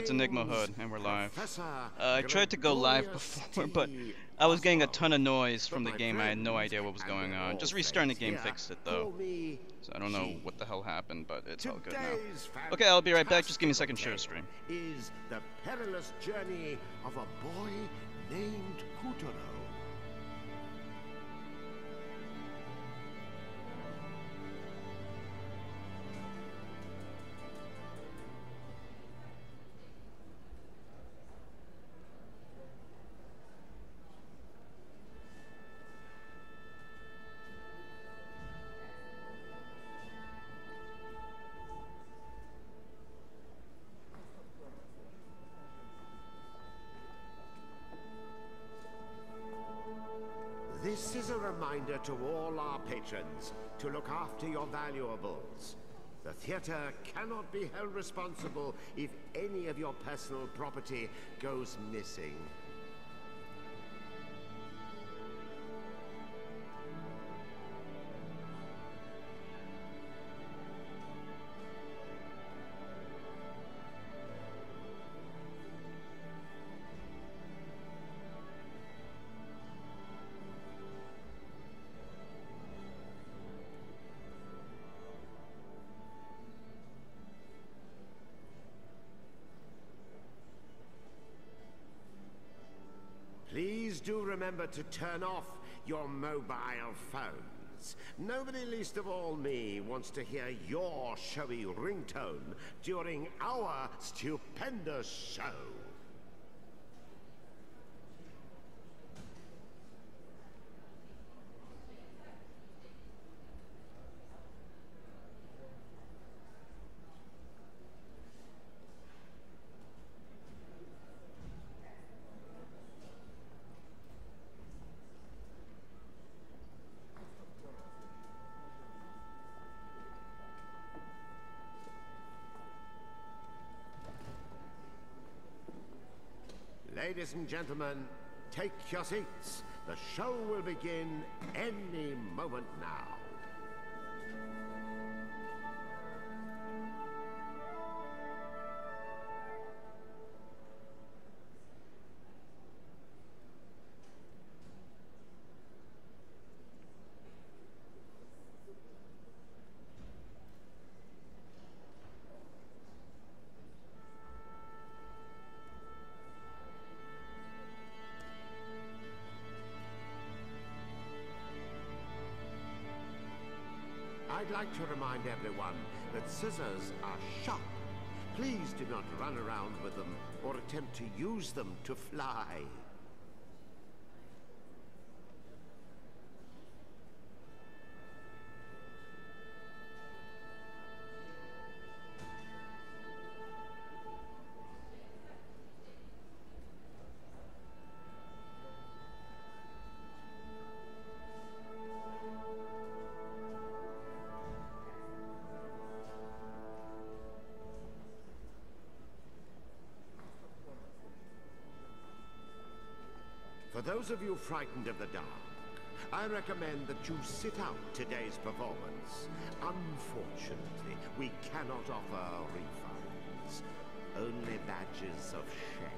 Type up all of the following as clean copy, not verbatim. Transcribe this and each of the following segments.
It's EnigmaHood, and we're live. I tried to go live before, but I was getting a ton of noise from the game. I had no idea what was going on. Just restarting the game fixed it, though. So I don't know what the hell happened, but it's all good now. Okay, I'll be right back. Just give me a second to share the stream. Is the perilous journey of a boy named Puppeteer. This is a reminder to all our patrons to look after your valuables. The theater cannot be held responsible if any of your personal property goes missing. Please do remember to turn off your mobile phones. Nobody, least of all me, wants to hear your showy ringtone during our stupendous show. Ladies and gentlemen, take your seats. The show will begin any moment now. I'd like to remind everyone that scissors are sharp. Please do not run around with them or attempt to use them to fly. For those of you frightened of the dark, I recommend that you sit out today's performance. Unfortunately, we cannot offer refunds, only badges of shame.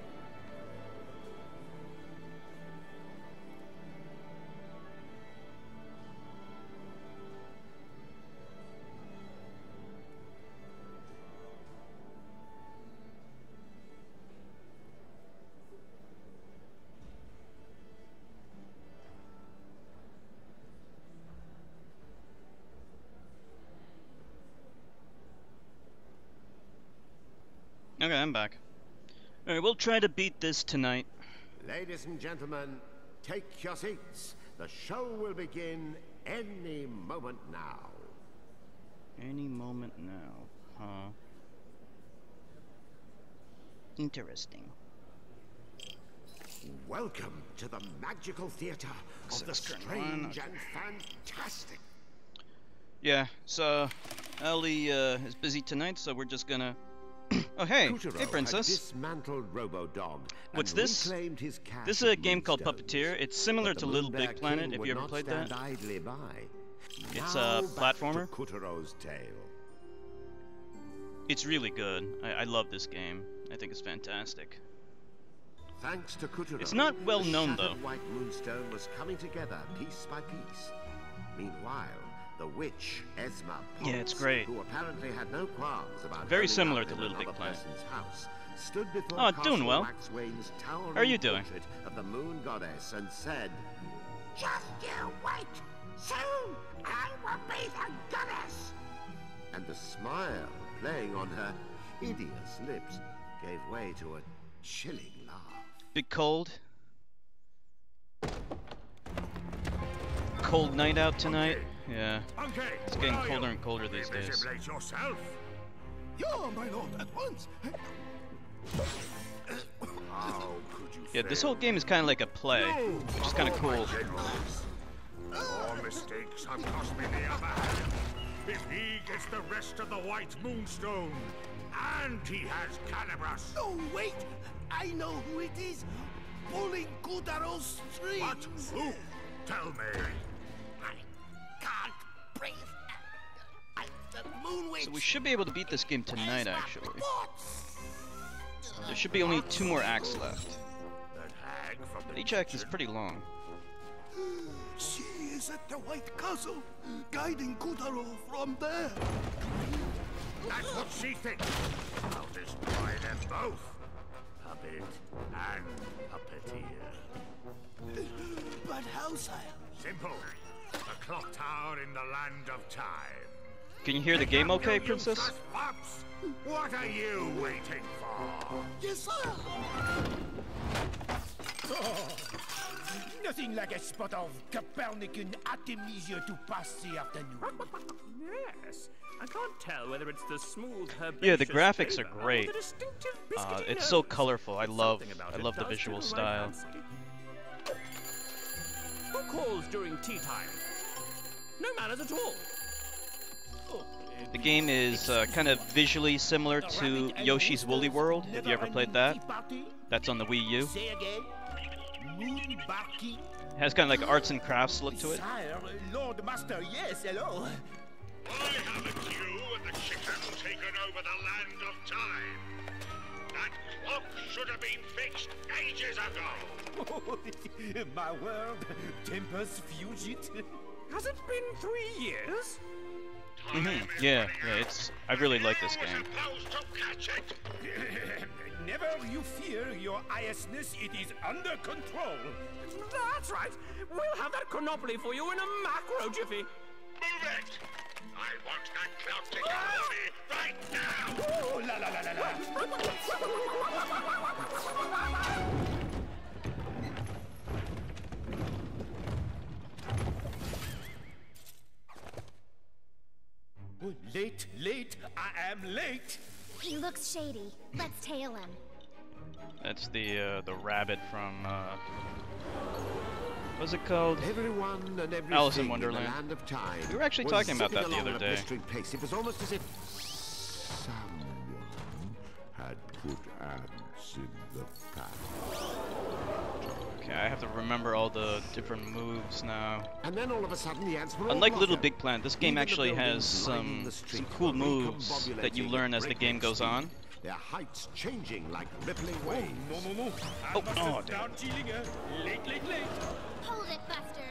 Okay, I'm back. Alright, we'll try to beat this tonight. Ladies and gentlemen, take your seats. The show will begin any moment now. Any moment now, huh? Interesting. Welcome to the magical theater of the strange and fantastic. Yeah, so Ellie is busy tonight, so we're just gonna... Oh, hey! Hey, Princess! Dismantled Robo-Dog. What's this? This is a game called Puppeteer. It's similar to Little Big Planet, if you ever played that. It's a platformer. It's really good. I love this game. I think is fantastic. Thanks to Kuturo, It's not well known the though. shattered white moonstone was coming together piece by piece. Meanwhile, the witch Esma Potts, Yeah, it's great. who apparently had no qualms about Very turning similar up to in Little Big another Planet. person's house, stood before Oh, Castle doing well. Waxwane's towering How are you doing? portrait of the moon goddess and said, "Just you wait. Soon I will be the goddess." And the smile playing on her hideous lips gave way to a chilling laugh. Bit cold. Cold night out tonight. Yeah. It's getting colder and colder these days. Yourself? Yeah, my lord, at once. How could you Yeah, this fail? whole game is kind of like a play, which is kind of cool. Your mistakes have cost me the upper hand. If he gets the rest of the White Moonstone, and he has Calibras. No, wait! I know who it is! Pulling Kutaro's strings! What? Who? Tell me. I can't breathe. The moon witch. So we should be able to beat this game tonight, Esma actually. Potts. There should be only 2 more acts left. That hag from the Each act is kitchen. pretty long. She is at the White Castle, guiding Kutaro from there. That's what she thinks. I'll destroy them both. Puppet and Puppeteer. But how, sire? Simple. A clock tower in the land of time. Can you hear the game okay, Princess? Useless pups! What are you waiting for? Yes, sire. Nothing like a spot of Copernican artemisia to pass the afternoon. Yes. I can't tell whether it's the smooth herbaceous Yeah, the graphics flavor are or great. the distinctive biscuity It's so nose. colorful. I love Something about the it does visual tickle my style. fancy. Who calls during tea time? No manners at all. The game is kind of visually similar to Yoshi's Woolly World. Have you ever played that? That's on the Wii U. Say again. Moon barking. It has kind of like arts and crafts look to it. Sire, Lord Master, yes, hello. Why haven't you and the chicken taken over the land of time? That clock should have been fixed ages ago. My word, tempers fugit. Has it been 3 years? Yeah, I really like this game. Supposed to catch it. Never you fear, your highestness, it is under control. That's right. We'll have that chronopoly for you in a macro jiffy. Move it! I want that clock to go me right now! Oh, la la la la la. Late, late, I am late. He looks shady. Let's tail him. That's the rabbit from what's it called? Everyone and everything Alice in in the Wonderland. land of time We were actually was talking about zipping that the along other at a day. blistering pace. It was almost as if someone had put ants in the path. Okay, I have to remember all the different moves now. And then all of a sudden the ants were all Unlike Little rotten. Big Planet, this game Even the actually has buildings lining the some street cool were moves that you recombobulating learn at as the game breakneck goes speed, on. their heights changing like rippling waves. No. Oh, oh, damn. Late. Hold it, Buster.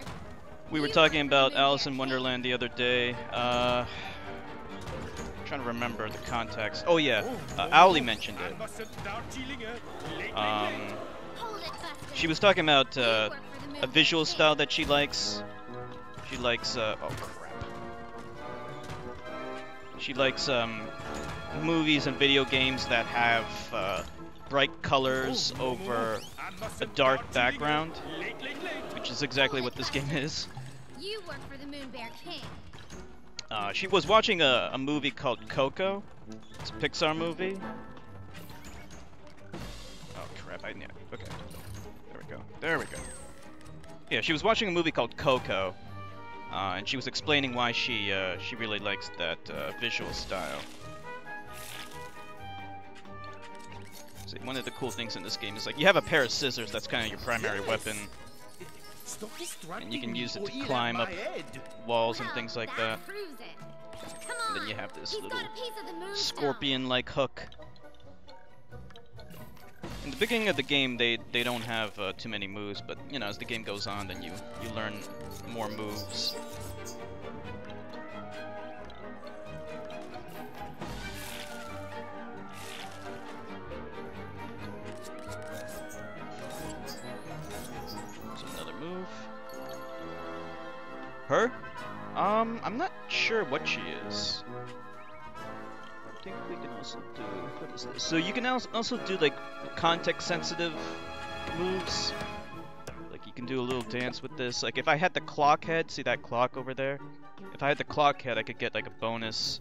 We were talking about Alice in Wonderland the other day. Trying to remember the context. Oh yeah, Owly mentioned it. Hold it, Buster. She was talking about You work for the a moon visual base style king. that she likes. She likes oh crap. She likes movies and video games that have bright colors over a dark background, which is exactly what this game is. You work for the Moon Bear King. She was watching a movie called Coco. It's a Pixar movie. Oh crap! Okay, there we go. Yeah, she was watching a movie called Coco, and she was explaining why she really likes that visual style. See, one of the cool things in this game is like you have a pair of scissors. That's kind of your primary weapon, and you can use it to climb up walls and Well, things like that. proves it. Come on. Then you have this He's little got a piece of the moonstone. scorpion-like hook. In the beginning of the game, they don't have too many moves, but you know, as the game goes on, then you learn more moves. There's another move. Her? I'm not sure what she is. I think we can also do, what is this? So you can also do like context sensitive moves. Like you can do a little dance with this. Like if I had the clock head, see that clock over there? If I had the clock head, I could get like a bonus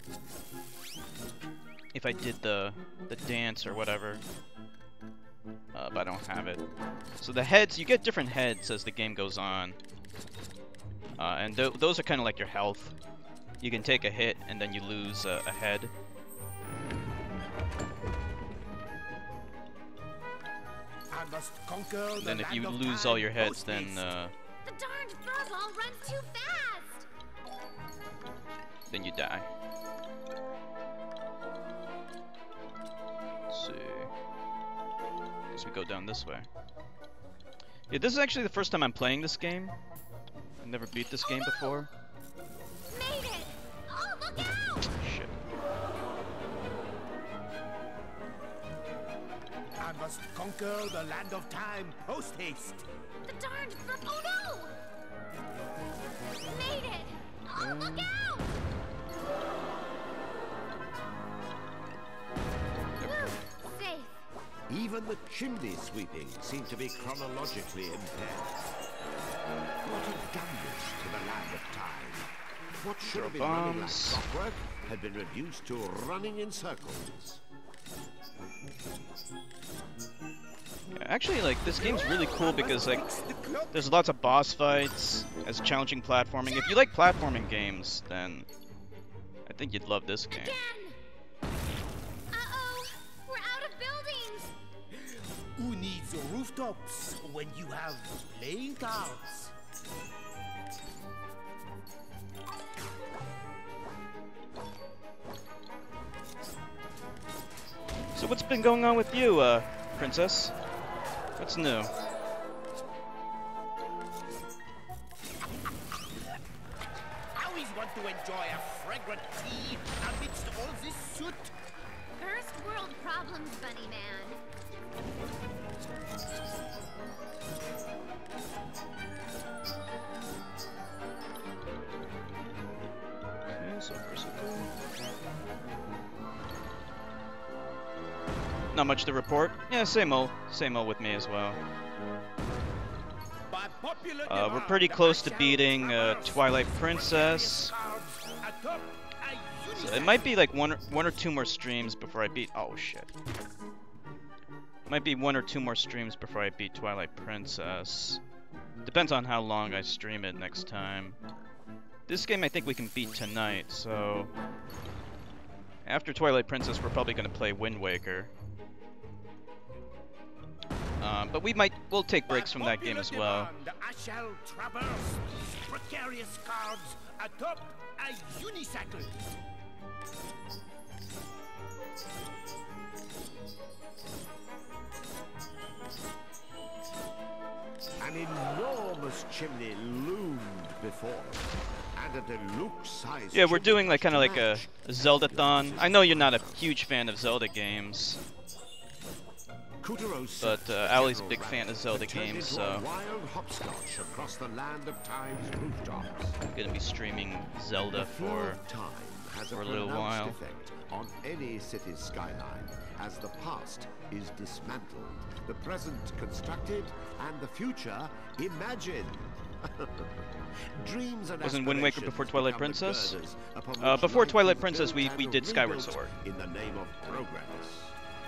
if I did the dance or whatever. But I don't have it. So the heads, you get different heads as the game goes on. And those are kind of like your health. You can take a hit and then you lose a head. And then if you lose all your heads, then The darned furball runs too fast! then you die. Let's see. Guess we go down this way. Yeah, this is actually the first time I'm playing this game. I've never beat this game before. Made it! Oh, look out! Shit. I must conquer the land of time post haste. The darned oh no! Made it! Oh, look out! Whew, safe. Even the chimney sweeping seemed to be chronologically impaired. What had done this to the land of time? What should have been running like clockwork had been reduced to running in circles. Yeah, actually, like, this game's really cool because, like, there's lots of boss fights, has challenging platforming. If you like platforming games, then I think you'd love this game. Again! Uh-oh! We're out of buildings! Who needs rooftops when you have playing cards? So what's been going on with you, Princess? What's new? I always want to enjoy a fragrant tea amidst all this soot. First world problems, Bunny Man. Okay, so physical. Not much to report. Yeah, same old with me as well. We're pretty close to beating Twilight Princess. So it might be like one or two more streams before I beat. Oh shit. Might be 1 or 2 more streams before I beat Twilight Princess. Depends on how long I stream it next time. This game I think we can beat tonight, so after Twilight Princess we're probably gonna play Wind Waker. But we'll take breaks from that game as well. I shall traverse these precarious cards atop a unicycle. An enormous chimney loomed before them, and a deluxe-sized Yeah, we're doing like kind of like a match. Zelda-thon. I know you're not a huge fan of Zelda games, but Ali's a big fan of Zelda games, so wild hopscotch across the land of time's rooftops. I'm gonna be streaming Zelda The flow for of time has a little pronounced while. effect on any city's skyline, as the past is dismantled, the present constructed, and the future imagined. Dreams and Wasn't Wind Waker aspirations before Twilight become the Princess? girders upon which Before life Twilight is Princess, built we and did Skyward rebuilt Sword. in the name of progress.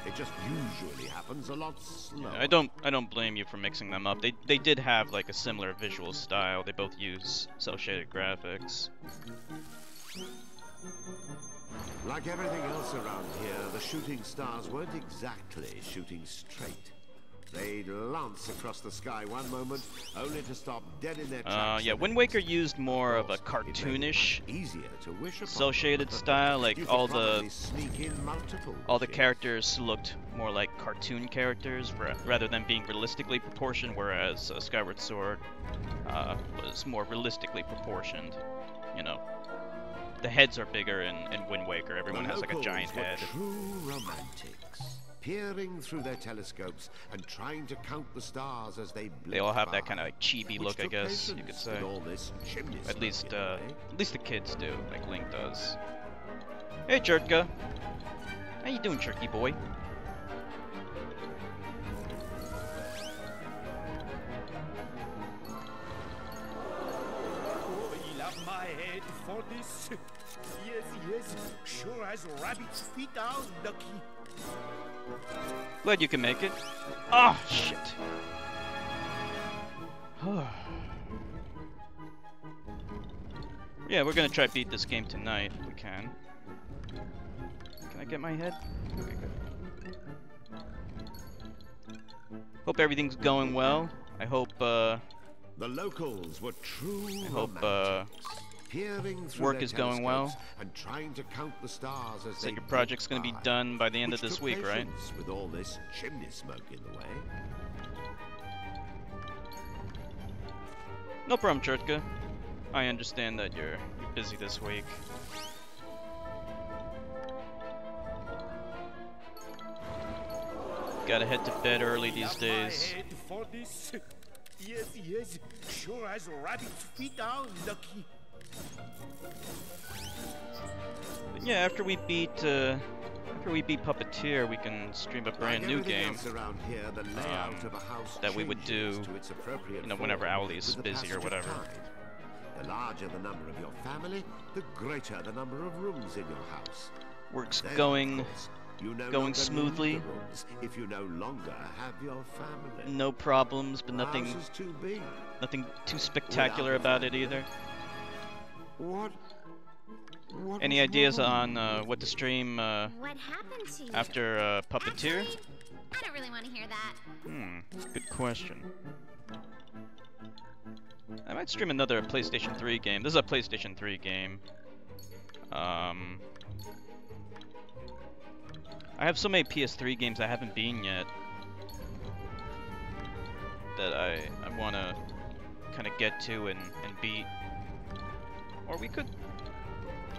It just usually happens a lot slower. I don't blame you for mixing them up. They did have like a similar visual style. They both use cel-shaded graphics. Like everything else around here, the shooting stars weren't exactly shooting straight. They'd lance across the sky one moment, only to stop dead in their tracks. Yeah, Wind Waker used more of a cartoonish, cel-shaded style. Like all the characters looked more like cartoon characters rather than being realistically proportioned. Whereas Skyward Sword was more realistically proportioned. You know, the heads are bigger in Wind Waker. Everyone has like a giant head. True romantics. Peering through their telescopes and trying to count the stars as they blink. They all have that kind of like chibi look, I guess you could say. At least the kids do, like Link does. Hey, Jertka. How you doing, Jerky boy? Oh, you'll have my head for this. Yes, yes, sure as rabbit's feet are lucky. Glad you can make it. Oh, shit. Yeah, we're gonna try beat this game tonight if we can. Can I get my head? Okay, good. Hope everything's going well. I hope, the locals were true work is going well. And trying to count the stars as so your project's gonna be done by the end of this week, right? With all this chimney smoke in the way. No problem, Jertka. I understand that you're busy this week. Gotta head to bed early these days. Yes, yes, sure as rabbit's feet are lucky. But yeah, after we beat Puppeteer, we can stream a brand new game that we would do, you know, whenever Owlie's busy or whatever. The larger the number of your family, the greater the number of rooms in your house. Work's going smoothly. If you no longer have your family. No problems, but nothing too spectacular about it either. What Any ideas on what to stream what happened to you? after Puppeteer? Actually, I don't really want to hear that. Good question. I might stream another PlayStation 3 game. This is a PlayStation 3 game. I have so many PS3 games I haven't beaten yet that I want to kind of get to and beat. Or we could,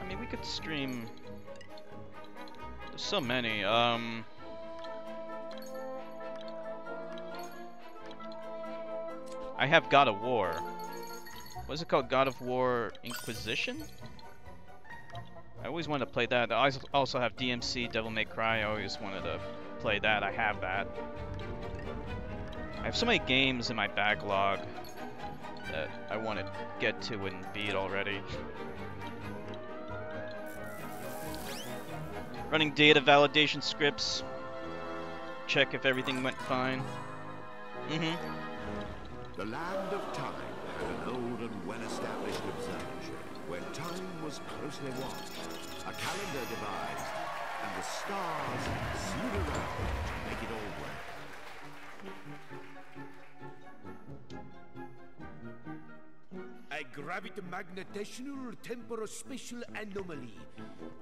I mean, we could stream. There's so many. I have God of War. What is it called? God of War Inquisition? I always wanted to play that. I also have DMC, Devil May Cry. I always wanted to play that. I have that. I have so many games in my backlog that I want to get to and beat already. Running data validation scripts. Check if everything went fine. The land of time had an old and well-established observatory where time was closely watched, a calendar devised, and the stars slid around to make it all work. A gravity-magnetational temporospatial anomaly.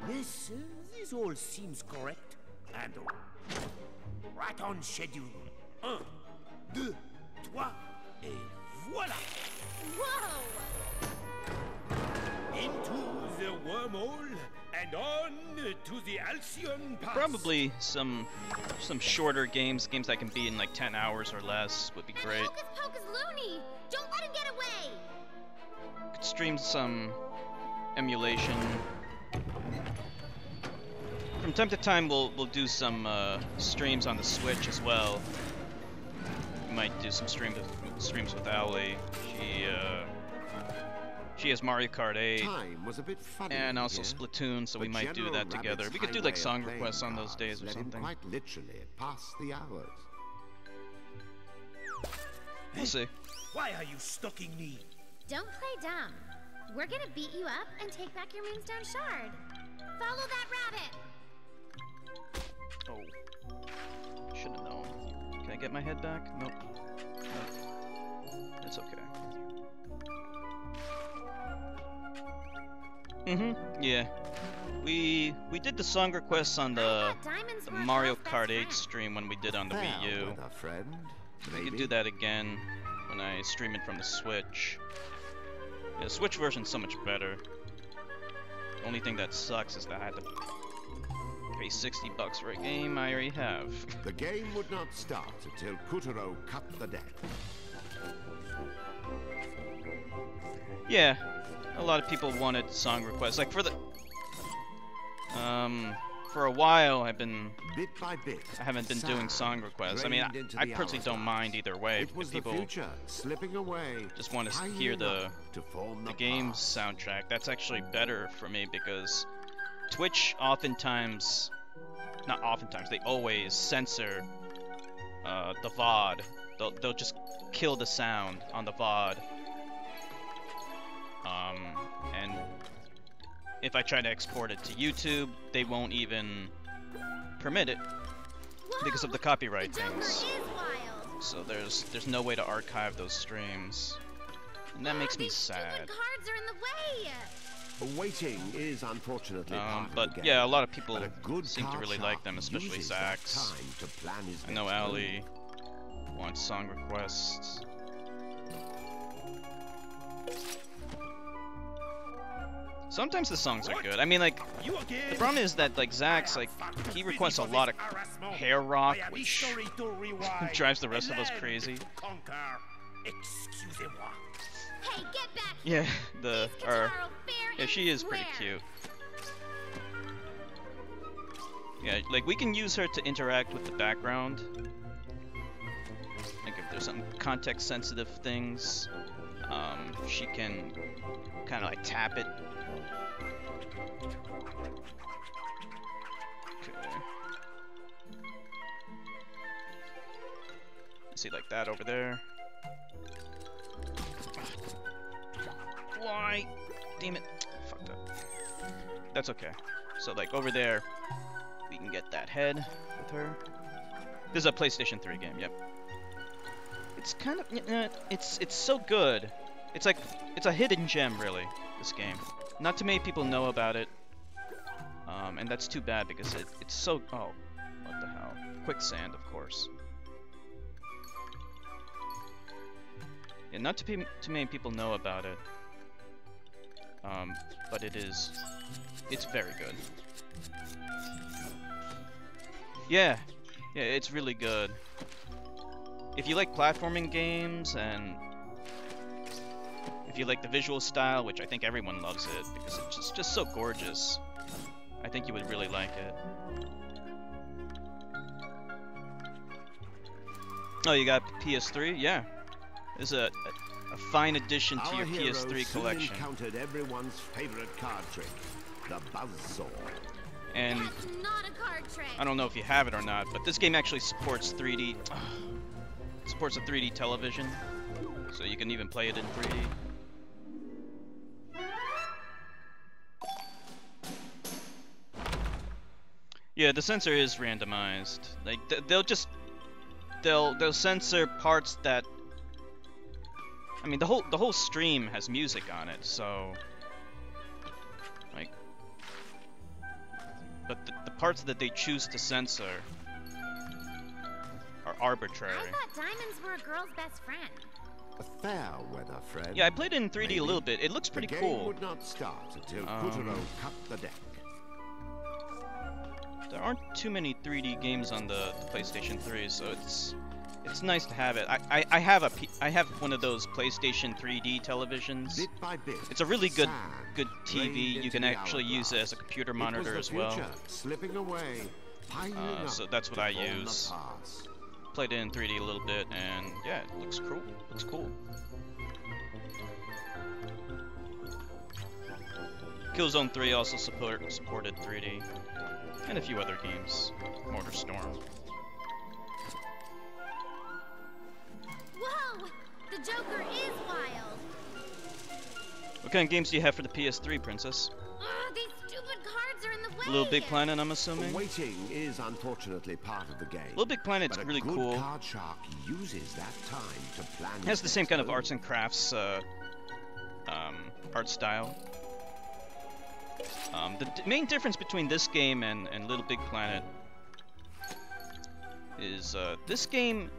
Yes, this all seems correct. And right on schedule. 1, 2, 3, et voila! Whoa! Into the wormhole and on to the Alcyon Pass. Probably some shorter games I can beat in like 10 hours or less would be great. Hocus Pocus loony! Don't let him get away! Could stream some emulation. From time to time, we'll do some streams on the Switch as well. We might do some streams with Owlie. She has Mario Kart 8 Time was a bit funny and also here, Splatoon, so we might do that together. We could do like song requests on those days or something. Quite literally pass the hours. We'll see. Why are you stalking me? Don't play dumb. We're gonna beat you up and take back your Moonstone Shard. Follow that rabbit! Oh. Should have known. Can I get my head back? Nope. Nope. It's okay. Yeah. We did the song requests on the Mario Kart 8 stream when we did on the Wii U. We could do that again when I stream it from the Switch. Yeah, the Switch version's so much better. The only thing that sucks is that I had to pay $60 for a game I already have. The game would not start until Puppeteer cut the deck. Yeah, a lot of people wanted song requests. Like for the for a while I've been bit by bit, I haven't been doing song requests. I mean, I personally don't mind either way if people slipping away, just want to hear the game's soundtrack. That's actually better for me because Twitch oftentimes, not oftentimes, they always censor the VOD. They'll just kill the sound on the VOD. And if I try to export it to YouTube, they won't even permit it because of the copyright things. So there's no way to archive those streams, and that makes me sad. Cards are in the way. Waiting is unfortunately but yeah, a lot of people seem to really like them, especially Zax. I know Ali wants song requests. Sometimes the songs are good. I mean, like, the problem is that, like, Zax, like, he requests a lot of hair rock, which drives the rest of us crazy. Hey, get back. Yeah, yeah, she is pretty cute. Yeah, like, we can use her to interact with the background. Like, if there's some context-sensitive things, she can kind of, like, tap it. See, like that over there. Why? Damn it. Fucked up. That's okay. So, like, over there, we can get that head with her. This is a PlayStation 3 game, yep. It's kind of, it's so good. It's like, it's a hidden gem, really, this game. Not too many people know about it. And that's too bad because it's so, oh, what the hell. Quicksand, of course. Yeah, not too many people know about it. But it's very good. Yeah, it's really good. If you like platforming games and if you like the visual style, which I think everyone loves it because it's just so gorgeous, I think you would really like it. Oh, you got PS3? Yeah. There's a fine addition to your PS3 collection. Encountered everyone's favorite card trick, the buzzsaw. And That's not a card trick. I don't know if you have it or not, but this game actually supports 3D. Supports a 3D television, so you can even play it in 3D. Yeah, the censor is randomized. Like they'll censor parts that. I mean, the whole stream has music on it, so like. But the parts that they choose to censor are arbitrary. I thought diamonds were a girl's best friend. A fair weather friend. Yeah, I played it in 3D a little bit. It looks pretty cool. The game would not start until Puppeteer cut the deck. There aren't too many 3D games on the PlayStation 3, so it's nice to have it. I have one of those PlayStation 3D televisions. Bit by bit, it's a really good TV. You can actually use it as a computer monitor as well. Slipping away, so that's what I use. Played it in 3D a little bit, and yeah, it looks cool. Looks cool. Killzone 3 also supported 3D, and a few other games. Mortar Storm. Whoa! The Joker is wild! What kind of games do you have for the PS3, Princess? Ugh, these stupid cards are in the way! Little Big Planet, I'm assuming. Waiting is unfortunately part of the game. Little Big Planet's but really a good cool. card shark uses that time to plan. It has the same kind of arts and crafts art style. The main difference between this game and Little Big Planet is this game,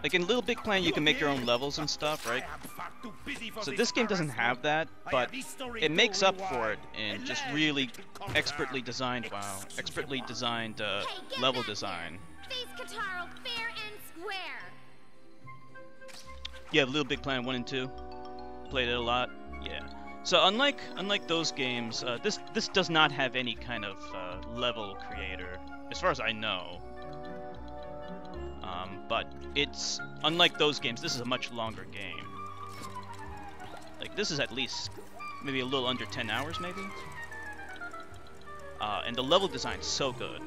like in Little Big Planet, you can make your own levels and stuff, right? So this game doesn't have that, but it makes up for it in just really expertly designed, level design. Face Kataro fair and square. Yeah, Little Big Planet 1 and 2. Played it a lot. Yeah. So unlike those games, this does not have any kind of level creator, as far as I know. But it's unlike those games. This is a much longer game. Like this is at least maybe a little under 10 hours, maybe. And the level design's so good.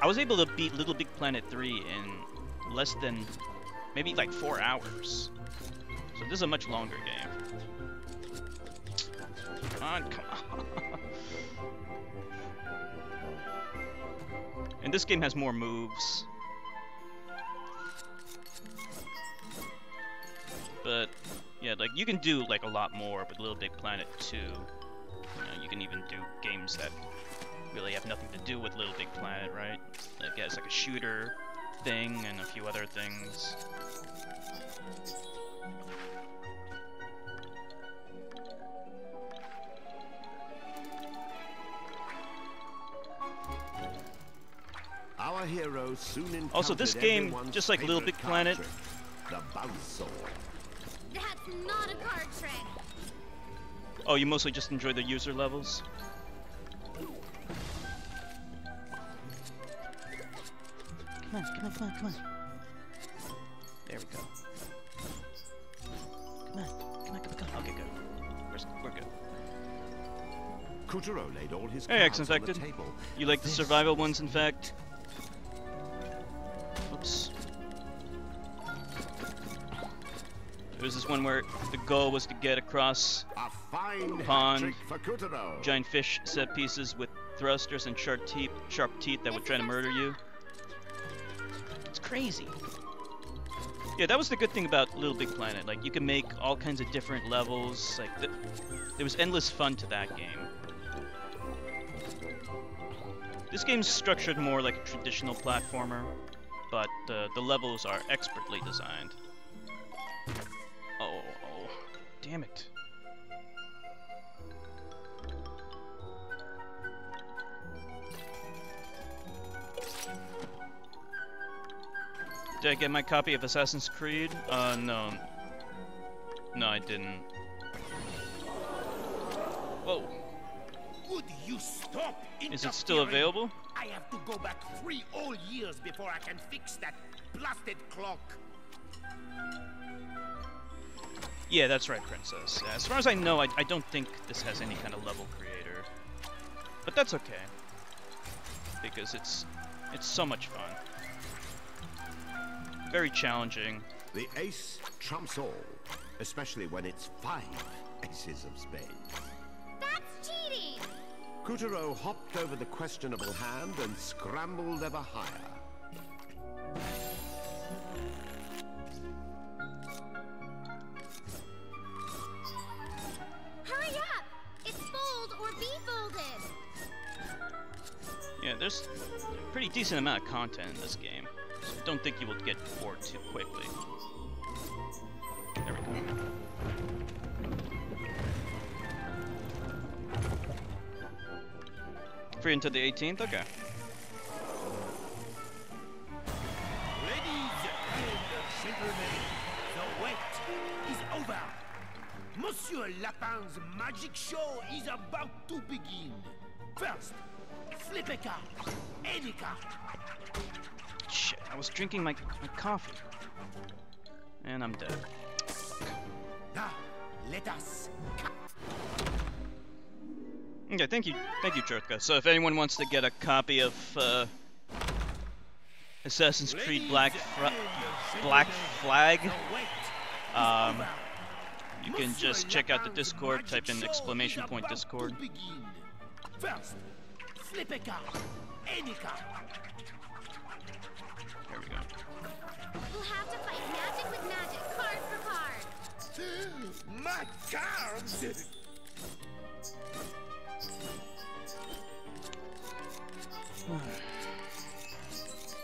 I was able to beat Little Big Planet 3 in less than maybe like 4 hours. So this is a much longer game. Come on. And this game has more moves. But yeah, like you can do like a lot more with Little Big Planet 2. You know, you can even do games that really have nothing to do with Little Big Planet, right? Like yeah, it's like a shooter thing and a few other things. Our heroes soon also, this game, just like Little Big Planet, the buzzsaw. That's not a card trick. Oh, you mostly just enjoy the user levels? Come on. There we go. Come on. Okay, good. We're good. Kutaro laid all his Hey, cards on the X-Infected. table. You like the survival ones, in fact? Oops. There was this one where the goal was to get across A fine pond, hat trick for Kutaro. giant fish set pieces with thrusters and sharp teeth that would try to murder you. It's crazy. Yeah, that was the good thing about Little Big Planet. Like, you can make all kinds of different levels. Like, there was endless fun to that game. This game's structured more like a traditional platformer, but the levels are expertly designed. Oh, damn it. Did I get my copy of Assassin's Creed? No. No, I didn't. Whoa. Would you stop Is it still available? I have to go back 3 whole years before I can fix that blasted clock. Yeah, that's right, Princess. Yeah, as far as I know, I don't think this has any kind of level creator. But that's okay. Because it's so much fun. Very challenging. The ace trumps all, especially when it's 5 aces of spades. That's cheating. Kutaro hopped over the questionable hand and scrambled ever higher. Hurry up! It's fold or be folded. Yeah, there's a pretty decent amount of content in this game. So don't think you will get bored too quickly. There we go. Free until the 18th? Okay. Ladies and gentlemen, the wait is over. Monsieur Lapin's magic show is about to begin. First, flip a card, any card. Shit, I was drinking my coffee. And I'm dead. Now, let us. Okay, thank you, Jertka. So if anyone wants to get a copy of Assassin's Creed Black Flag, you can just check out the Discord, type in !Discord. First, flip a card. Any card. There we go. We'll have to fight magic with magic, card for card. My cards!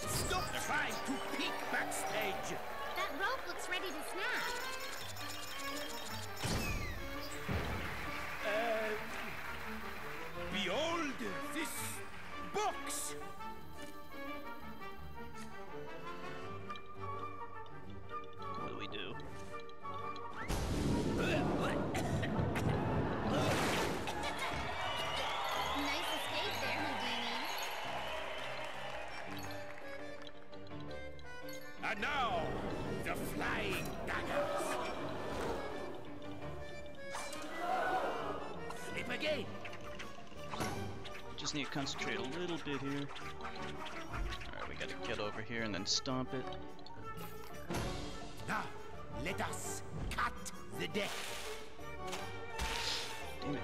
Stop trying to peek backstage! That rope looks ready to snap. Behold this box! What do we do? Nice escape there, Houdini. And now, the flying daggers! Flip again! Just need to concentrate a little bit here. Alright, we gotta get over here and then stomp it. Now, let us cut the deck. Damn it.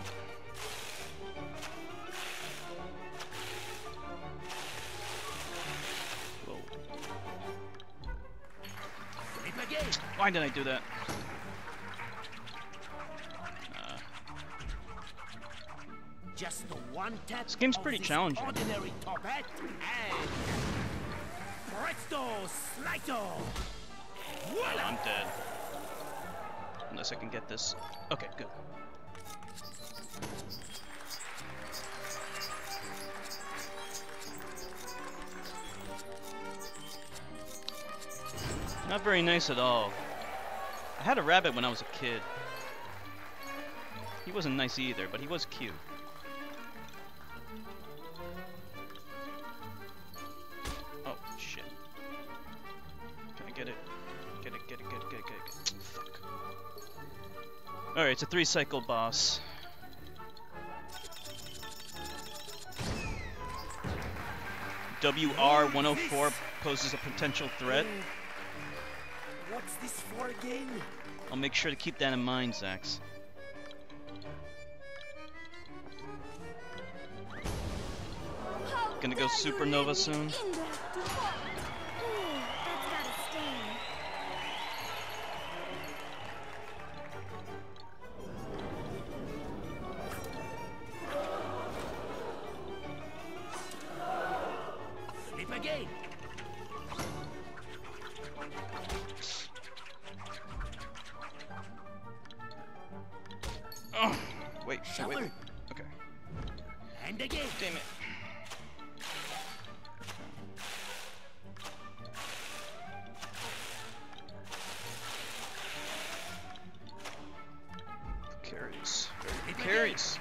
Whoa. Flip again! Why did I do that? Just the one tap. This game's of pretty this challenging. Ordinary top hat and presto slito. Voila! I'm dead. Unless I can get this. Okay, good. Not very nice at all. I had a rabbit when I was a kid. He wasn't nice either, but he was cute. Oh, shit. Can I get it? Get it. Fuck. Alright, it's a 3-cycle boss. WR-104 poses a potential threat. What's this for again? I'll make sure to keep that in mind, Zax. Gonna go supernova soon. That's gotta sting. Flip again. Oh, wait. Shuffle. Okay. And again. Damn it. Precarious. Very precarious.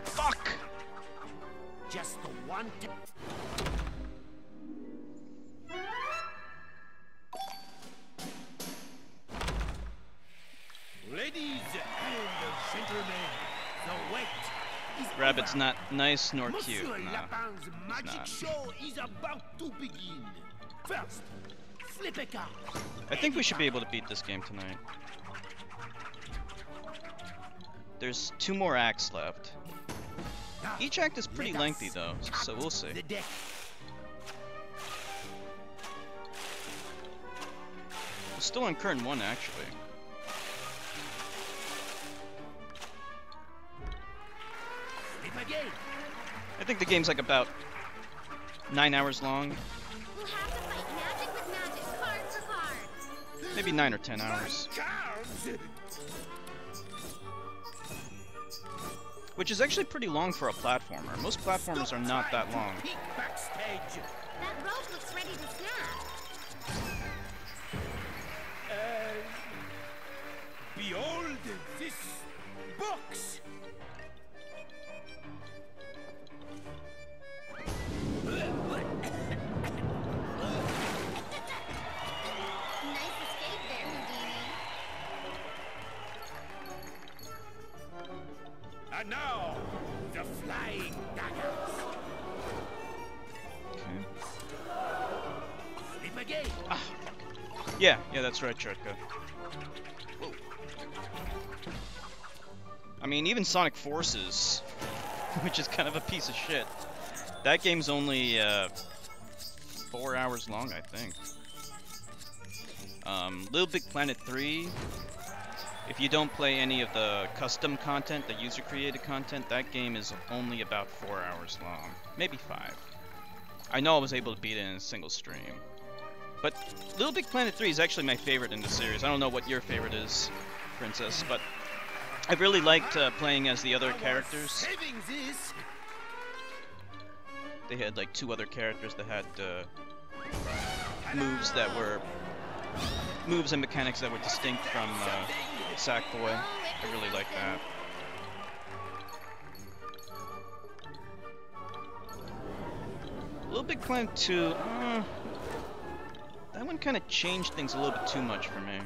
Fuck! Just the one tap. Ladies and gentlemen, the wait is Rabbit's over. not nice nor Monsieur cute. Nah. Lapin's magic not. show is about to begin. First, flip a card. I think we should be able to beat this game tonight. There's 2 more acts left. Now, Each act is pretty let us lengthy though, so cut we'll see. the deck. We're still on current 1 actually. Flip again. I think the game's like about 9 hours long. We'll have to fight magic with magic, card for card. Maybe 9 or 10 hours. Cards. Which is actually pretty long for a platformer. Most platformers are not that long. Peek backstage. That rope looks ready to snap. Behold this box. Nice escape there, Houdini. And now, the flying daggers. Okay. Flip again. Ah, fuck. Yeah, that's right, Churka. Whoa. I mean, even Sonic Forces, which is kind of a piece of shit. That game's only 4 hours long, I think. Little Big Planet 3, if you don't play any of the custom content, the user-created content, that game is only about 4 hours long. Maybe 5. I know I was able to beat it in a single stream. But Little Big Planet 3 is actually my favorite in the series. I don't know what your favorite is, Princess, but I really liked playing as the other characters. They had like 2 other characters that had moves and mechanics that were distinct from Sackboy. I really like that. Little Big Planet 2, that one kind of changed things a little bit too much for me.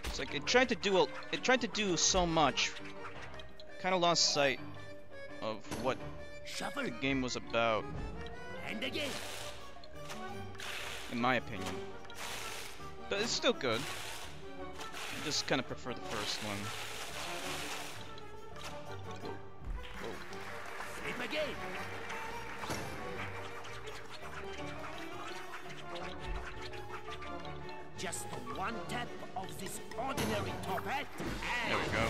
It's like it tried to do so much, kind of lost sight of what the game was about, in my opinion. But it's still good. I just kind of prefer the first one. Just one tap of this ordinary top hat. There we go.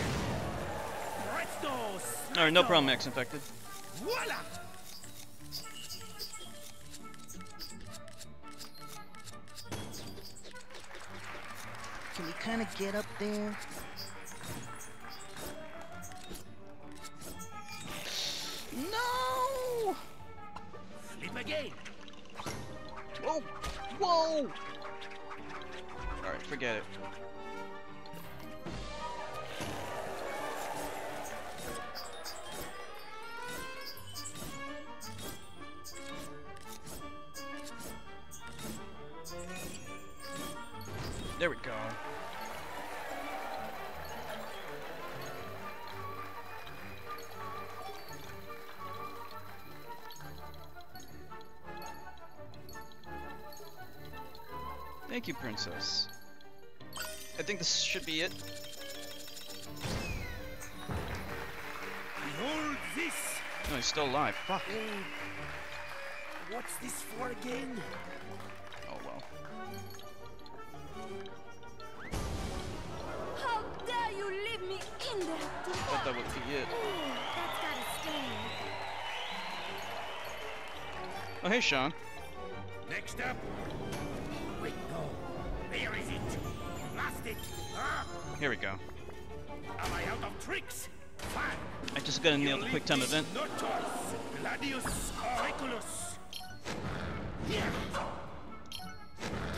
Presto, Alright, no problem, X Infected. voila! Can you kind of get up there? No! Flip again. Whoa! Whoa! Alright, forget it. There we go. Thank you, Princess. I think this should be it. Behold this. No, he's still alive. Fuck. What's this for again? Oh well. How dare you leave me in there? I thought that would be it. That's gotta stay. Oh, hey, Sean. Next up. Wait, no. Where is it? Lost it. Ah, Here we go. am I out of tricks? Fine. I just gotta nail the quick time event. No choice. Gladius auriculus. Here.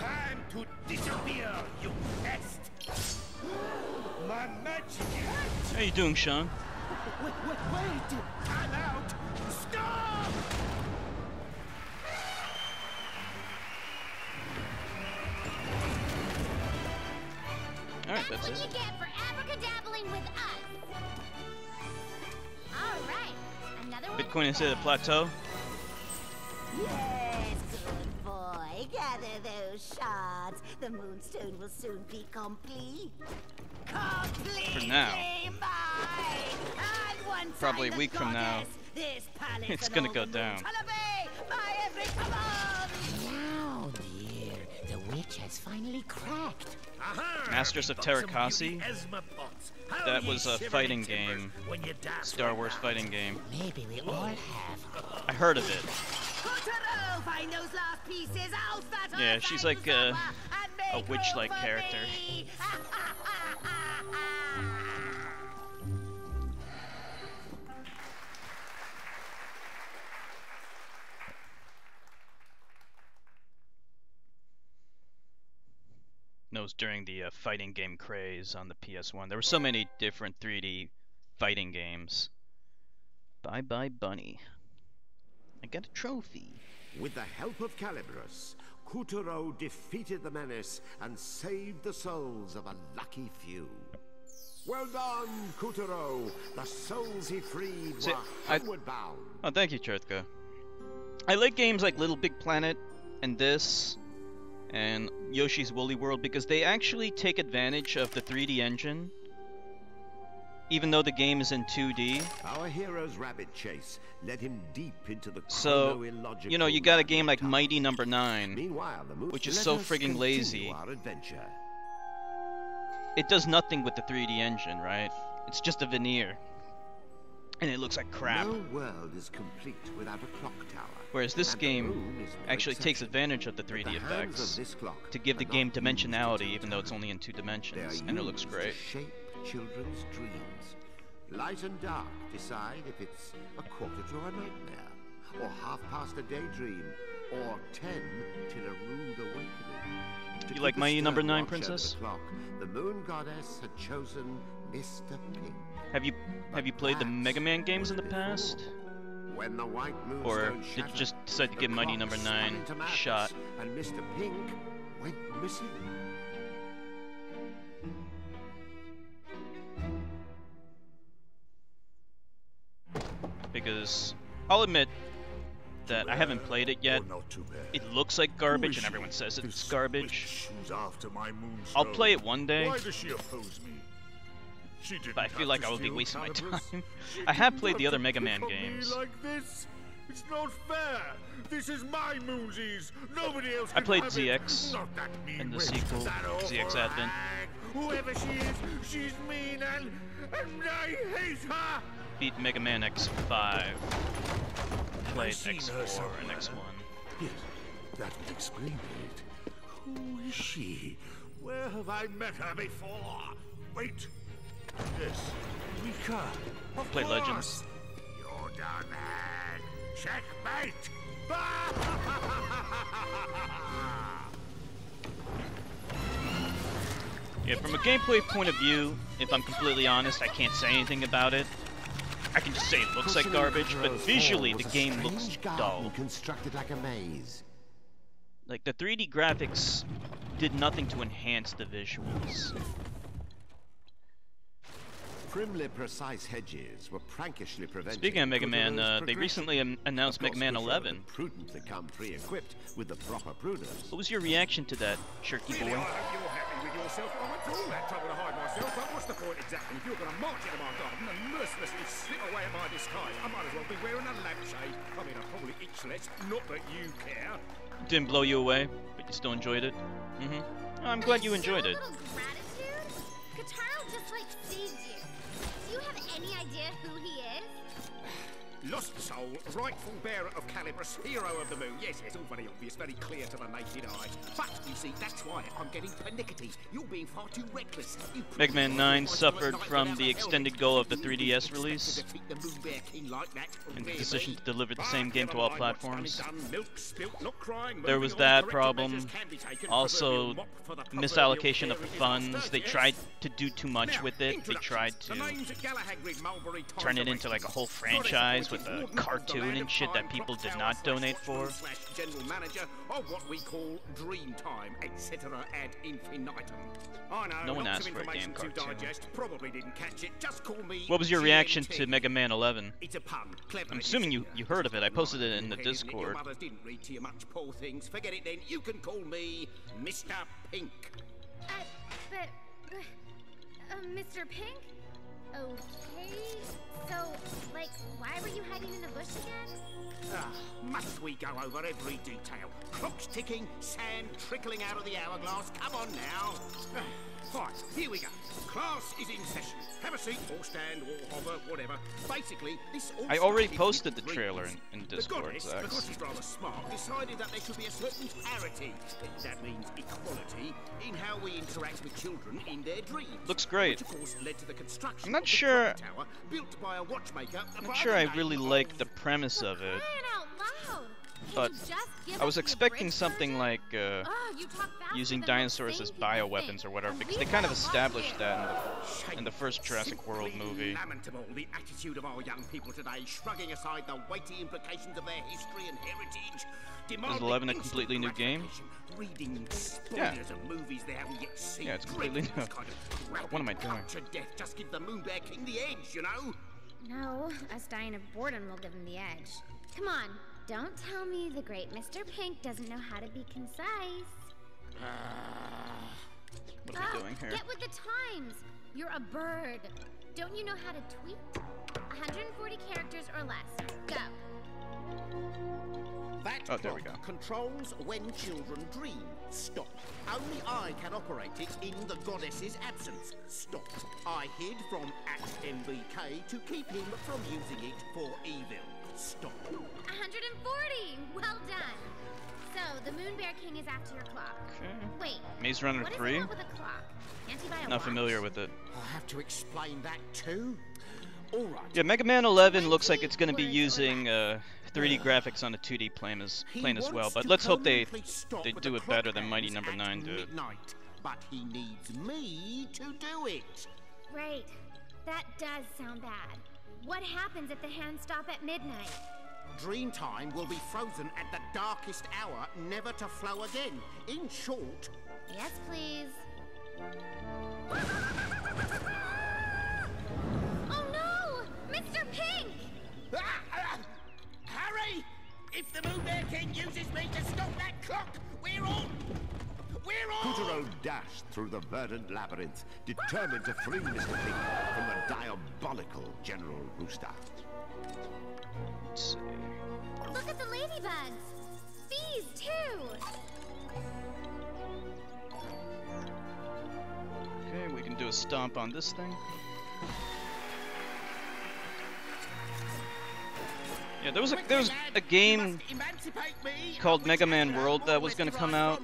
Time to disappear, you pest. My magic. How you doing, Sean? Wait. Time out. Stop! Alright, that's what it. you get for abracadabbling with us. All right, another one. Bitcoin has hit a plateau. Yes, good boy. Gather those shards. The moonstone will soon be complete. Completely For now. mine. And once Probably I'm a the week from now, goddess, this palace it's and gonna all go the down. moons shall obey my every command. Now, dear, the witch has finally cracked. Masters of Terrakasi. That was a fighting game. Star Wars fighting game. Maybe we all have. I heard of it. Kotaro, find those last pieces. I'll fat Yeah, off she's and like summer a and make witch-like room for character. me. That was during the fighting game craze on the PS1. There were so many different 3D fighting games. Bye bye bunny. I got a trophy. With the help of Calibrus, Kuturo defeated the menace and saved the souls of a lucky few. Well done, Kuturo! The souls he freed See, were homeward bound. Oh, thank you, Chertka. I like games like Little Big Planet and this. and Yoshi's Woolly World, because they actually take advantage of the 3D engine, even though the game is in 2D. Our hero's rabbit chase led him deep into the So, you know, you got a game like Mighty No. 9, Meanwhile, the movie which is so friggin' lazy. our adventure. It does nothing with the 3D engine, right? It's just a veneer. And it looks like crap. No world is complete without a clock tower. Whereas this And the game moon is no actually takes exception. advantage of the The 3D hands of effects this clock to give the are game not used to dimensionality, tell even though it's time. only in 2 They are dimensions, and it looks used great. to shape children's dreams. Light and dark decide if it's a quarter to a nightmare, or half past a daydream, or 10 till a rude awakening. To You like keep a Mighty No. stern 9, watch over Princess? the clock, the moon goddess had chosen Mr. Pink. Have you played the Mega Man games in the past? When the white moonstone Or did you shattered, just decide to the give Mighty No. clock 9 spun into a madness, shot? and Mr. Pink went missing. Because I'll admit that I haven't played it yet. Not too bad. It looks like garbage, Who is and everyone she? says it's This garbage. witch who's after my moonstone. I'll play it one day, Why does she oppose me? She didn't but I feel have like to I would be steal wasting my Calabrus. time. She I have didn't played the have other to Mega pick Man on me games. like this. It's not fair. This is my moonsies. Nobody else I can played have ZX it. Not that mean and the witch. sequel, That ZX awful Advent. hag. Whoever she is, she's mean and I hate her. Beat Mega Man X5. Played seen her X4 somewhere? and X1. Yes, that would explain it. Who is she? Where have I met her before? Wait. Yes, Rika. Of Played course. Legends. You're done, man. Checkmate. Yeah, from a gameplay point of view, if I'm completely honest, I can't say anything about it. I can just say it looks like garbage, but visually the game looks dull. Constructed like a maze. Like, the 3D graphics did nothing to enhance the visuals. Primly precise hedges were prankishly preventing. Speaking of Mega Man, Kuturo's they progression. recently announced Of Mega course, Man Kuturo 11. had prudently come pre-equipped with the proper prudence. What was your reaction to that, Shirky Really, I boy? hope you're happy with yourself. I went through all that trouble to hide myself, but what's the point exactly? If you're going to march into my garden and mercilessly slip away at my disguise, I might as well be wearing a lampshade. I mean, I probably itch less, not that you care. Didn't blow you away, but you still enjoyed it? Mm-hmm. Oh, I'm glad you enjoyed it. A little gratitude? Kataro just like saved you. Do you have any idea who he is? Lost soul, rightful bearer of Calabrus, hero of the moon. Yes, it's all very obvious, very clear to the naked eye. But, you see, that's why I'm getting pernickety. You're being far too reckless. You Mega Man 9 probably suffered night from without the a extended helmet. go of the You 3DS didn't expect release, to defeat the Moon Bear King like that, and the really. decision to deliver the But same game to never all mind what's platforms. done is done. Milk spilt, not crying, There moving was on. that Corrective problem. measures can be taken. Also, Proverbial mop for the proverbial misallocation of fairy is funds. upstairs, They yes. tried to do too much Now, with it. They introductions. tried to The names at Galahagrid, Mulberry, turn it Times into like a whole Arrested. franchise with a Warden of the cartoon Land and of shit that Time, people Clock did Tower not donate for. Watchman / General manager of what we call Dream Time, etc. ad infinitum. I know, No one lots asked of for a information damn to cartoon. digest. Probably didn't catch it. Just call me. What was your reaction to GNT. Mega Man 11? It's a pun. Clever. I'm assuming you heard of it. I posted it in the Isn't it? Your Discord. mothers didn't read to you much, poor things. Forget it then. You can call me Mr. Pink. Mr. Pink? Okay. So, like, why were you hiding in the bush again? Ah, must we go over every detail? Clock's ticking, sand trickling out of the hourglass. Come on now. Right, here we go. Class is in session. Have a seat, or stand, or hover, whatever. Basically, this all I already started posted with the trailer dreams. in The Discord, goddess, Zax. because she's rather smart, decided that there should be a certain parity, that means equality, in how we interact with children in their dreams. Looks great. Which, of course, led to the construction I'm not of the sure- clock tower, built by a watchmaker. I'm not sure I really like the premise of it, Crying out loud! Can but you just give I was us the expecting abridged something version? like Oh, you talk faster using than dinosaurs as most sane people bioweapons think. or whatever, And because we they kind of got lost established here. that in the first Jurassic World Simply movie. Lamentable, the attitude of our young people today, shrugging aside the weighty implications of their history and heritage. Is 11 a completely new game? Reading Yeah. spoilers of movies they haven't yet seen. Yeah, it's completely Dreading new. this kind of What am I doing? culture death. Just give the Moon Bear King the edge, you know? No, us dying of boredom will give him the edge. Come on, don't tell me the great Mr. Pink doesn't know how to be concise. What are we doing here? Get with the times. You're a bird. Don't you know how to tweet? 140 characters or less. Go. That Oh, there we go. controls when children dream. Stop. Only I can operate it in the goddess's absence. Stop. I hid from @MBK to keep him from using it for evil. Stop. 140. Well done. So the Moon Bear King is after your clock. Okay. Wait. Maze Runner What is 3? it up with a clock? Can't he buy a Not watch? familiar with it. I have to explain that too. All right. Yeah, Mega Man 11 looks like it's going to be using 3D graphics on a 2D plane as well, but let's hope they do it better than Mighty Number 9 did. Midnight, but he needs me to do it. Right. That does sound bad. What happens if the hands stop at midnight? Dreamtime will be frozen at the darkest hour, never to flow again. In short, Yes, please. Oh no! Mr. Pink! Harry! If the Moon Bear King uses me to stop that clock, we're on! Puppeteer dashed through the verdant labyrinth, determined to free Mr. Pink from the diabolical General Rooster. Let's see. Look at the ladybugs! Bees, too! Okay, we can do a stomp on this thing. Yeah, there was a game called Mega Man World that was going to come out,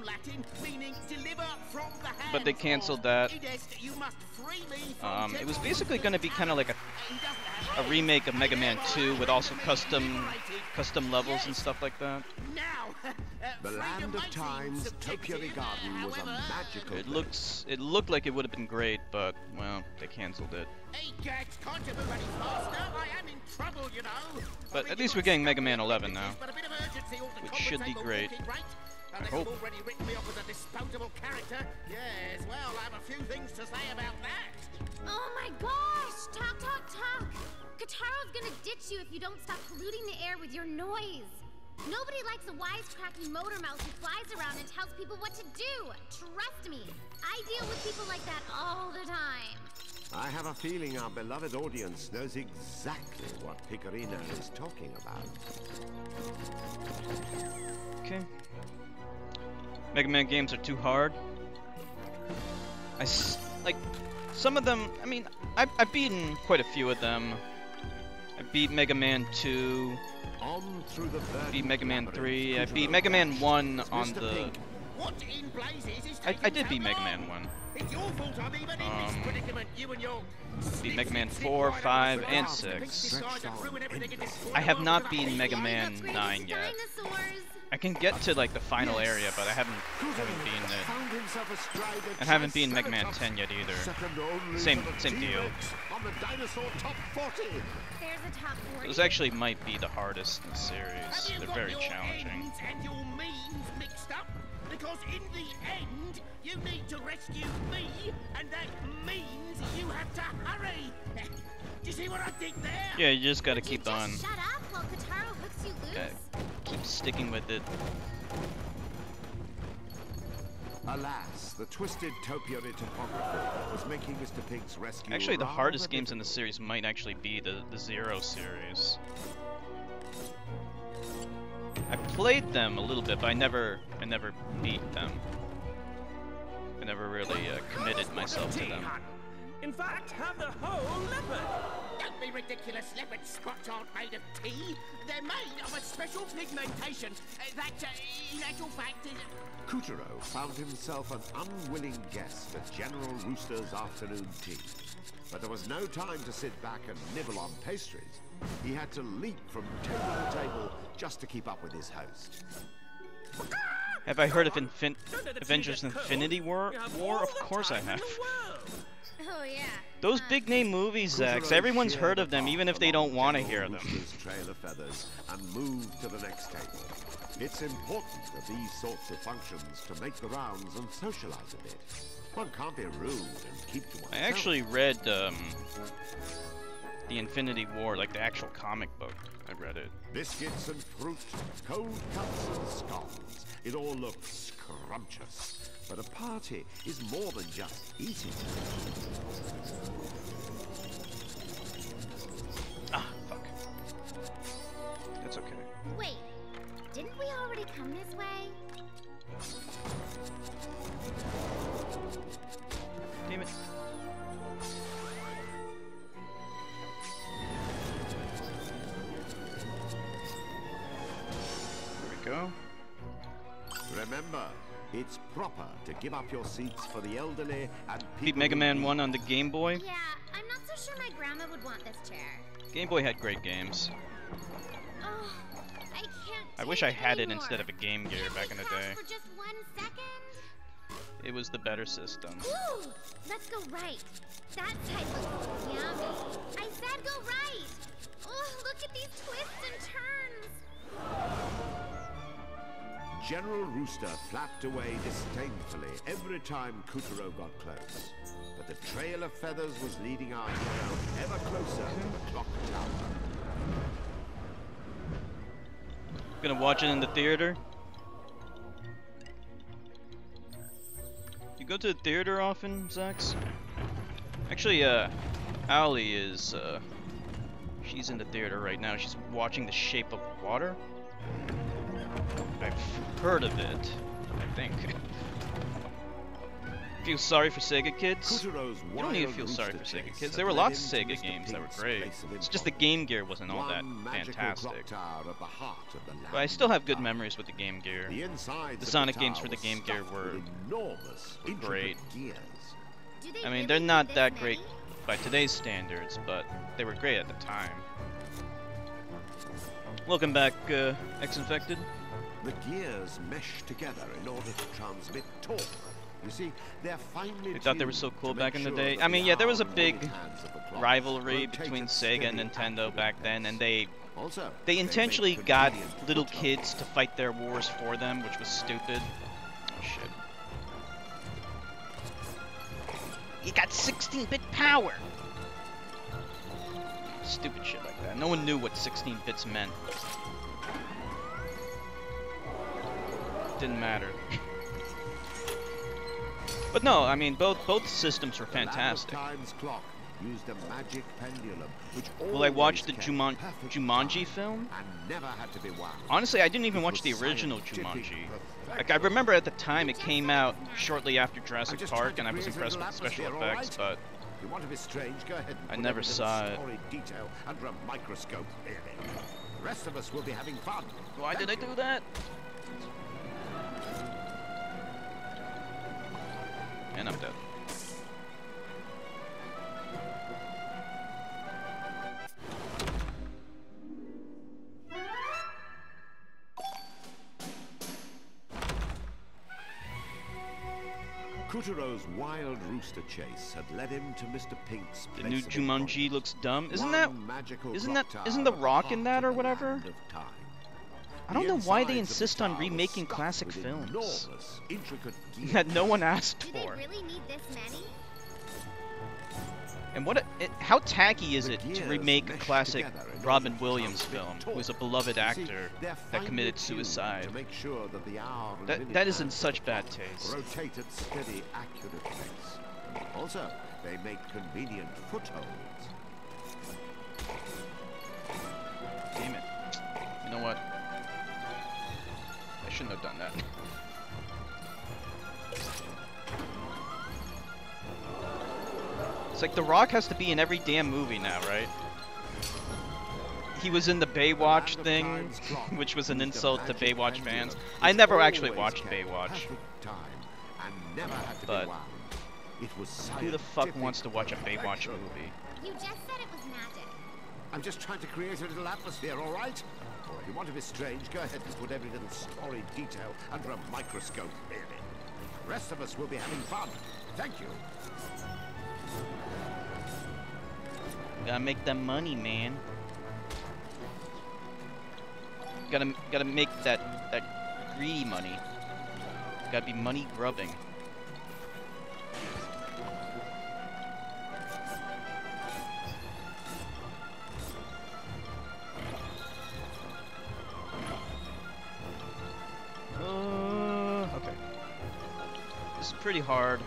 but they canceled that. It was basically going to be kind of like a remake of Mega Man 2 with also custom levels and stuff like that. The land of times, Topiary Garden was a magical It looked like it would have been great, but well, they canceled it. But at least we're getting Mega Man 11 now, which should be great. I hope. Already written me off as a disposable character. Yes, well, I have a few things to say about that. Oh my gosh! Talk, talk, talk! Kataro's gonna ditch you if you don't stop polluting the air with your noise. Nobody likes a wisecracking motor mouse who flies around and tells people what to do. Trust me, I deal with people like that all the time. I have a feeling our beloved audience knows exactly what Picorino is talking about. Okay. Mega Man games are too hard. Like some of them. I mean, I've beaten quite a few of them. I beat Mega Man 2. On through the Beat Mega Man 3. I beat Mega Man 1 on the. What in blazes is I did beat Mega Man 1. It's your fault I'm even in this predicament, you and your Beat Mega Man 4, 5, and 6. I have not beaten Mega Man 9 yet. Dinosaurs. I can get to like the final area, but I haven't beaten it. I haven't beaten Mega Man 10 yet either. Same deal. On the dinosaur top 40. There's a top 40. Those actually might be the hardest in the series. They're very challenging. And your means mixed up, because in the end you need to rescue me, and that means you have to hurry. Do you see what I did there? Yeah, you just gotta keep on. Shut up while Kataro hooks you loose. Keep sticking with it. Alas, the twisted topiary topography was making Mr. Pink's rescue. Actually, the rather hardest games in the difficult. series might actually be the Zero series. I played them a little bit, but I never beat them. I never really committed myself to them. In fact, have the whole leopard. Don't be ridiculous. Leopard spots aren't made of tea. They're made of a special pigmentation that, in actual fact, is... Kutaro found himself an unwilling guest at General Rooster's afternoon tea. But there was no time to sit back and nibble on pastries. He had to leap from table to table just to keep up with his host. Have I heard of Avengers Infinity War? Of course I have. Oh yeah. Those big name movies, Zax, everyone's heard of them, even if they don't want to hear them. Rooster's trail of feathers and moved to the next table. It's important at these sorts of functions to make the rounds and socialize a bit. One can't be rude and keep to oneself. I actually read the the Infinity War, like the actual comic book. I read it. Biscuits and fruit, cold cuts and scones. It all looks scrumptious. But a party is more than just eating. Ah, fuck. That's okay. Wait, didn't we already come this way? Damn it. There we go. Remember, it's proper to give up your seats for the elderly and Beat people Mega who Man need 1 on the Game Boy. Yeah, I'm not so sure my grandma would want this chair. Game Boy had great games. Oh, I can't. I wish take I had it anymore. instead of a Game Gear Can't back we in the crash day. For just 1 second. It was the better system. Ooh, let's go right. That side looks yummy. I said go right. Oh, look at these twists and turns. General Rooster flapped away disdainfully every time Kutaro got close. But the trail of feathers was leading our hero ever closer to the clock tower. Gonna watch it in the theater. You go to the theater often, Zax? Actually, Allie is, she's in the theater right now. She's watching The Shape of Water. I've heard of it, I think. Feel sorry for Sega kids? Kutaro's You don't need to feel sorry for Sega kids. There were lots of Sega games that were great. It's just the Game Gear wasn't all that fantastic. But I still have good memories with the Game Gear. The Sonic games for the Game Gear were great. I mean, they're not that great by today's standards, but they were great at the time. Welcome back, X-Infected. The gears mesh together in order to transmit torque. You see, they're finely They thought they were so cool back in the day. I mean, yeah, there was a big rivalry between Sega and Nintendo back then, and they intentionally got little kids to fight their wars for them, which was stupid. Oh shit. You got 16-bit power! Stupid shit like that. No one knew what 16 bits meant. Didn't matter. But no, I mean, both systems were fantastic. Used a magic pendulum, which Will I watch the Jumanji film? Honestly, I didn't even watch the original Jumanji. Like, I remember at the time it came out shortly after Jurassic Park, and I was impressed with the special effects, but you want to be strange, go ahead and I never saw it. Detail under a microscope, really. The rest of us will be having fun. Why did I do that? And I'm dead. Kutaro's wild rooster chase had led him to Mr. Pink's The new Jumanji looks dumb. Isn't The Rock in that or whatever? I don't know why they insist on remaking classic films that no one asked Do they for. really need this many? And how tacky is it to remake a classic Robin Williams film, who's a beloved actor that committed suicide? That is in such bad taste. Rotate at steady, accurate pace. Also, they make convenient footholds. Damn it. You know what? I shouldn't have done that. It's like The Rock has to be in every damn movie now, right? He was in the Baywatch thing, which was an insult to Baywatch fans. I never actually watched Baywatch. But who the fuck wants to watch a Baywatch movie? You just said it was magic. I'm just trying to create a little atmosphere, all right? If you want to be strange, go ahead and put every little story detail under a microscope, really. The rest of us will be having fun. Thank you. Gotta make that money, man. Gotta make that greedy money. Gotta be money grubbing. pretty hard.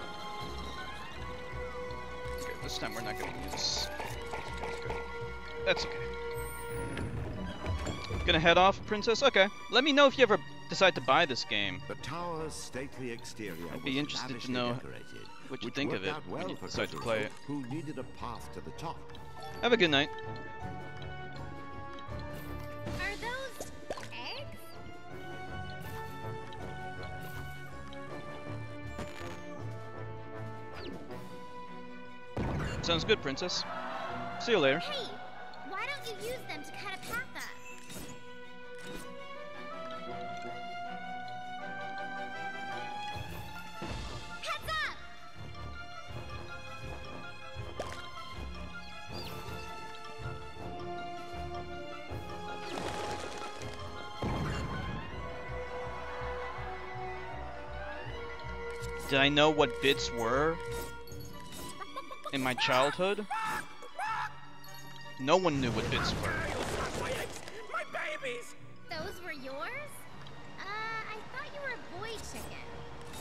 Okay, this time we're not gonna use... That's okay. Gonna head off, Princess? Okay. Let me know if you ever decide to buy this game. The tower's stately exterior I'd be interested to know what you think of it when you decide to play it. Who needed a path to the top. Have a good night. Are those eggs? Sounds good, Princess. See you later. Hey, why don't you use them to cut a path up? Heads up! Did I know what bits were in my childhood? No one knew what bits were. My eggs! My babies! Those were yours? I thought you were a boy chicken.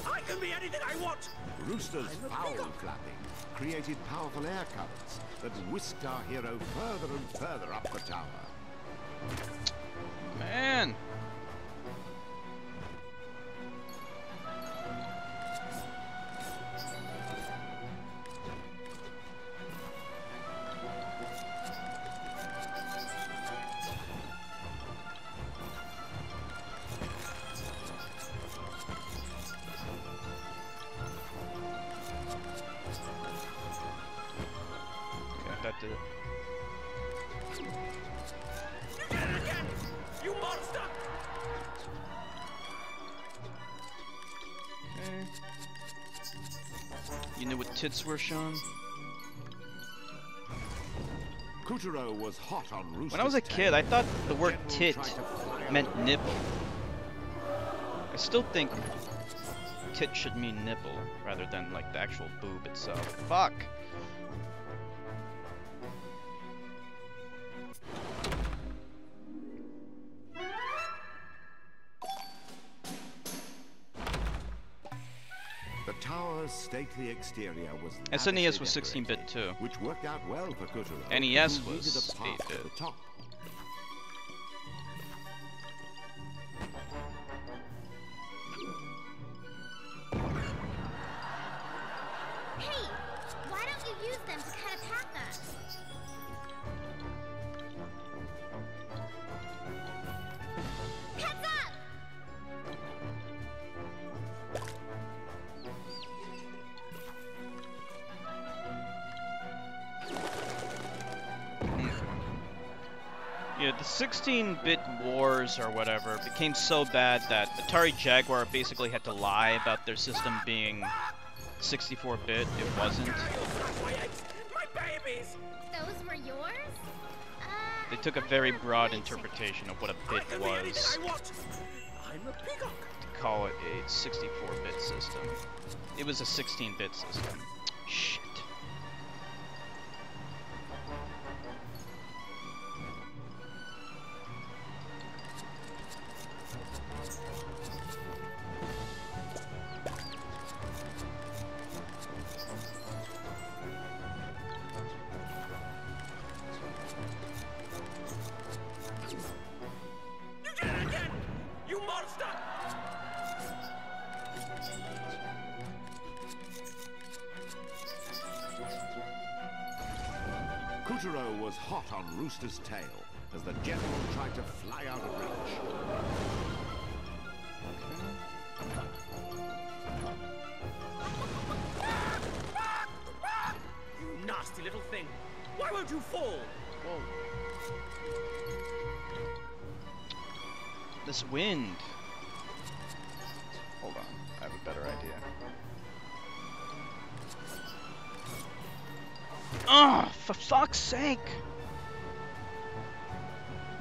I can be anything I want! Rooster's foul flapping created powerful air currents that whisked our hero further and further up the tower. Man. That did it. You did it again! You monster! Okay. You knew what tits were, Sean? Kuturo was hot on Rooster's When I was a tail. kid, I thought the word General tit tried to fly out meant of the nipple. I still think tit should mean nipple rather than like the actual boob itself. Fuck! The tower's stately exterior was SNES was lavishly 16-bit decorated, too. which worked out well for Kuturo. NES who needed was a path to 8-bit. the top. Hey, why don't you use them to cut a path up? Heads up! Yeah, the 16-bit wars or whatever became so bad that Atari Jaguar basically had to lie about their system being 64-bit. It wasn't. My eggs! My babies! Those were yours? They took a very broad interpretation of what a I bit can be anything was I want! I'm a peacock! to call it a 64-bit system. It was a 16-bit system. Shit. You did it again! You monster! Kuturo was hot on Rooster's tail as the general tried to fly out of reach. You nasty little thing! Why won't you fall? Whoa. This wind. Hold on, I have a better idea. Ugh, for fuck's sake!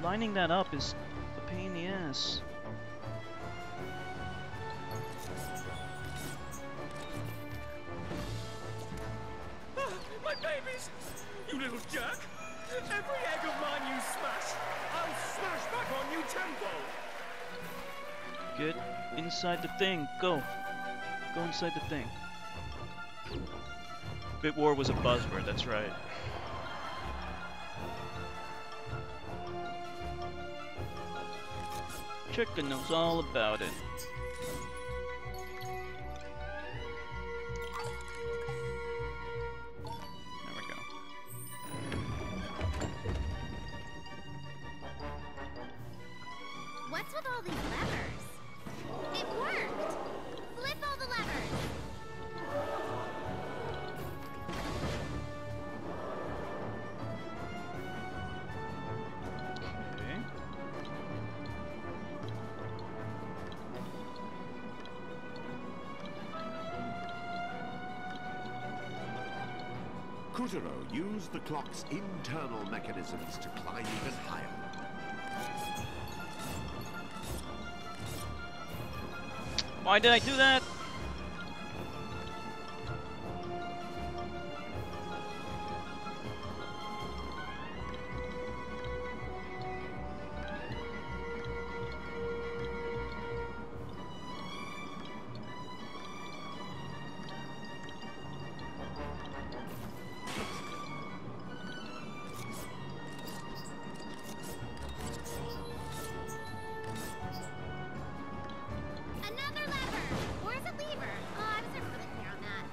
Lining that up is a pain in the ass. Ah, my babies! You little jerk! Every egg of mine you smash, I'll smash back on you tenfold! Get inside the thing. Go. Go inside the thing. Bit War was a buzzword, that's right. Chicken knows all about it. There we go. What's with all these levers? It worked! Flip all the levers! Okay. Kutaro used the clock's internal mechanisms to climb even higher. Why did I do that? Another lever! Or is it lever? Oh, I was never really clear on that.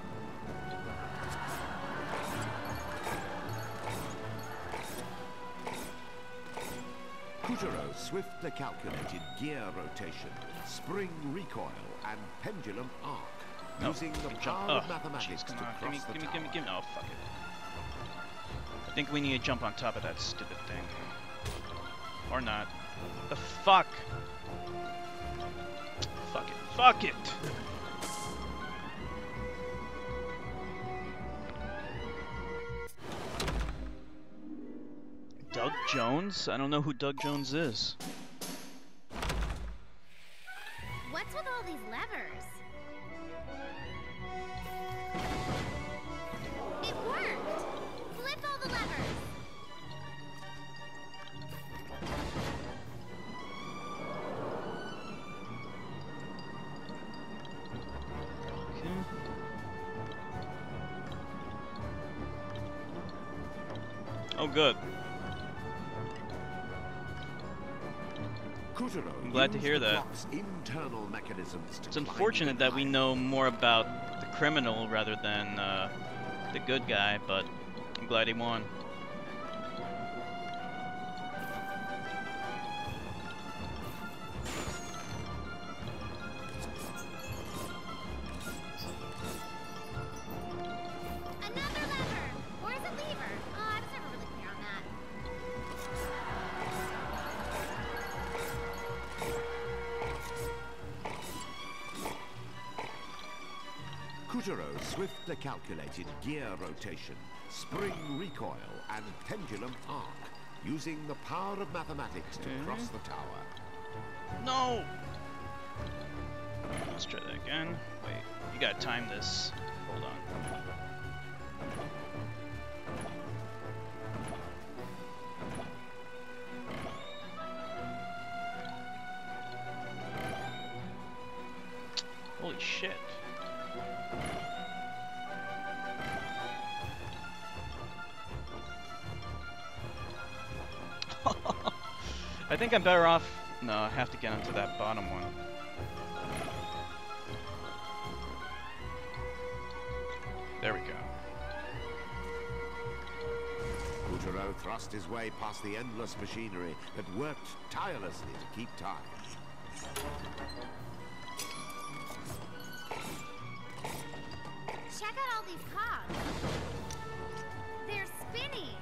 Kutaro swiftly calculated gear rotation, spring recoil, and pendulum arc, No, using the jump. power Oh, of mathematics jeez, to come on. cross the tower. Gimme. No, fuck it. I think we need to jump on top of that stupid thing. Or not. The fuck? Fuck it. Fuck it! Doug Jones? I don't know who Doug Jones is. What's with all these levers? It worked! Flip all the levers! Oh, good. Kutaro I'm glad to used hear the that. clock's internal mechanisms to It's climb unfortunate even that we higher. know more about the criminal rather than the good guy, but I'm glad he won. Another lever! Or is it lever? Oh, I was never really clear on that. Kutaro swiftly calculated gear rotation, spring recoil, and pendulum arc, using the power of mathematics to cross the tower. No! Let's try that again. Wait, you gotta time this. Hold on. Holy shit. I think I'm better off. No, I have to get onto that bottom one. There we go. Kutaro thrust his way past the endless machinery that worked tirelessly to keep time. Check out all these cogs. They're spinning.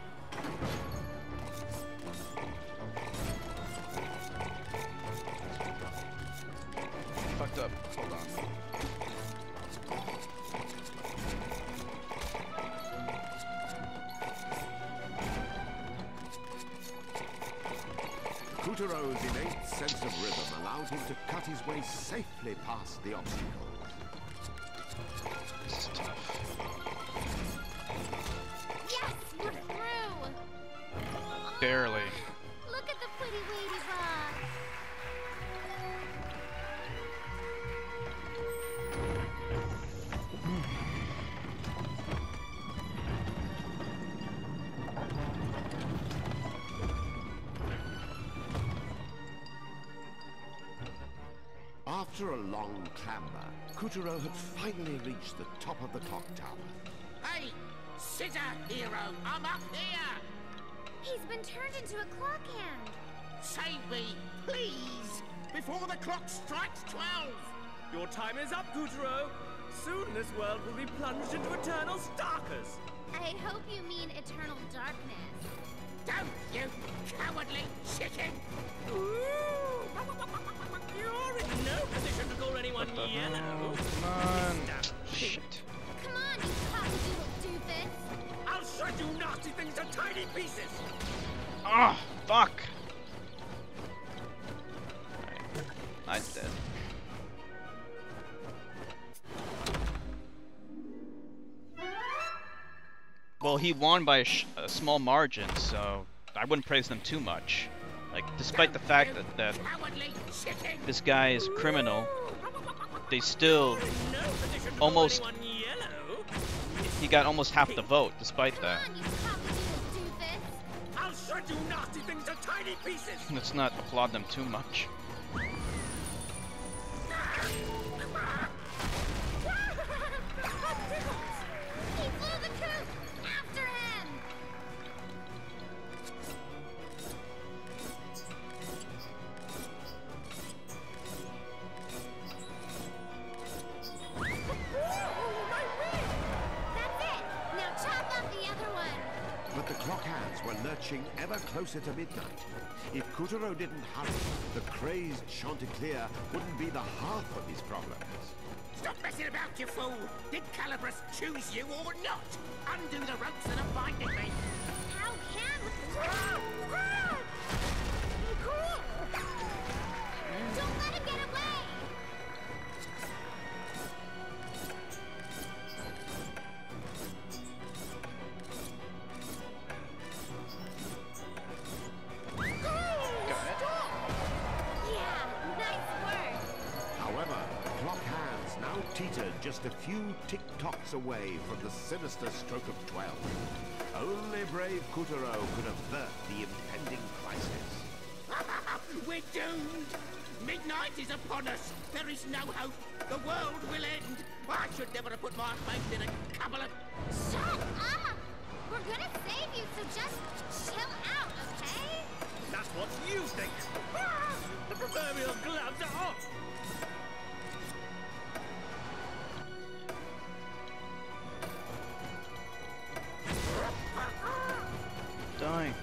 Fucked up. Hold on. Kutaro's innate sense of rhythm allowed him to cut his way safely past the obstacle. This is tough. Yes, we're through. Oh, Barely. look at the pretty ladybug. After a long clamber, Kuturo had finally reached the top of the clock tower. Hey, scissor hero, I'm up here. He's been turned into a clock hand. Save me, please, before the clock strikes 12. Your time is up, Kuturo. Soon this world will be plunged into eternal starkers. I hope you mean eternal darkness. Don't, you cowardly chicken! You're in no position to call anyone yellow. Come on. Shit. Come on, you cockadoodle doofus. I'll shred you nasty things to tiny pieces. Ah, fuck. I'm dead. Well, he won by a small margin, so I wouldn't praise them too much. Like, despite the fact that this guy is criminal, they still almost... He got almost half the vote, despite that. Come on, you cockadoodle doofus. I'll shred you nasty things to tiny pieces. Let's not applaud them too much. He flew the coop! After him! That's it! Now chop up the other one! But the clock hands were lurching ever closer to midnight. If Kuturo didn't hurry, the crazed Chanticleer wouldn't be the half of his problems. Stop messing about, you fool! Did Calibras choose you or not? Undo the ropes that are binding me! How can... Don't let him get away! Yeah, nice work! However, the clock hands now teetered just a few tick-tocks away from the sinister stroke of 12. Only brave Kuturo could avert the impending crisis. We're doomed! Midnight is upon us! There is no hope! The world will end! I should never have put my faith in a couple of... Shut up! We're gonna save you, so just chill out, okay? That's what you think. The proverbial gloves are off. Dying.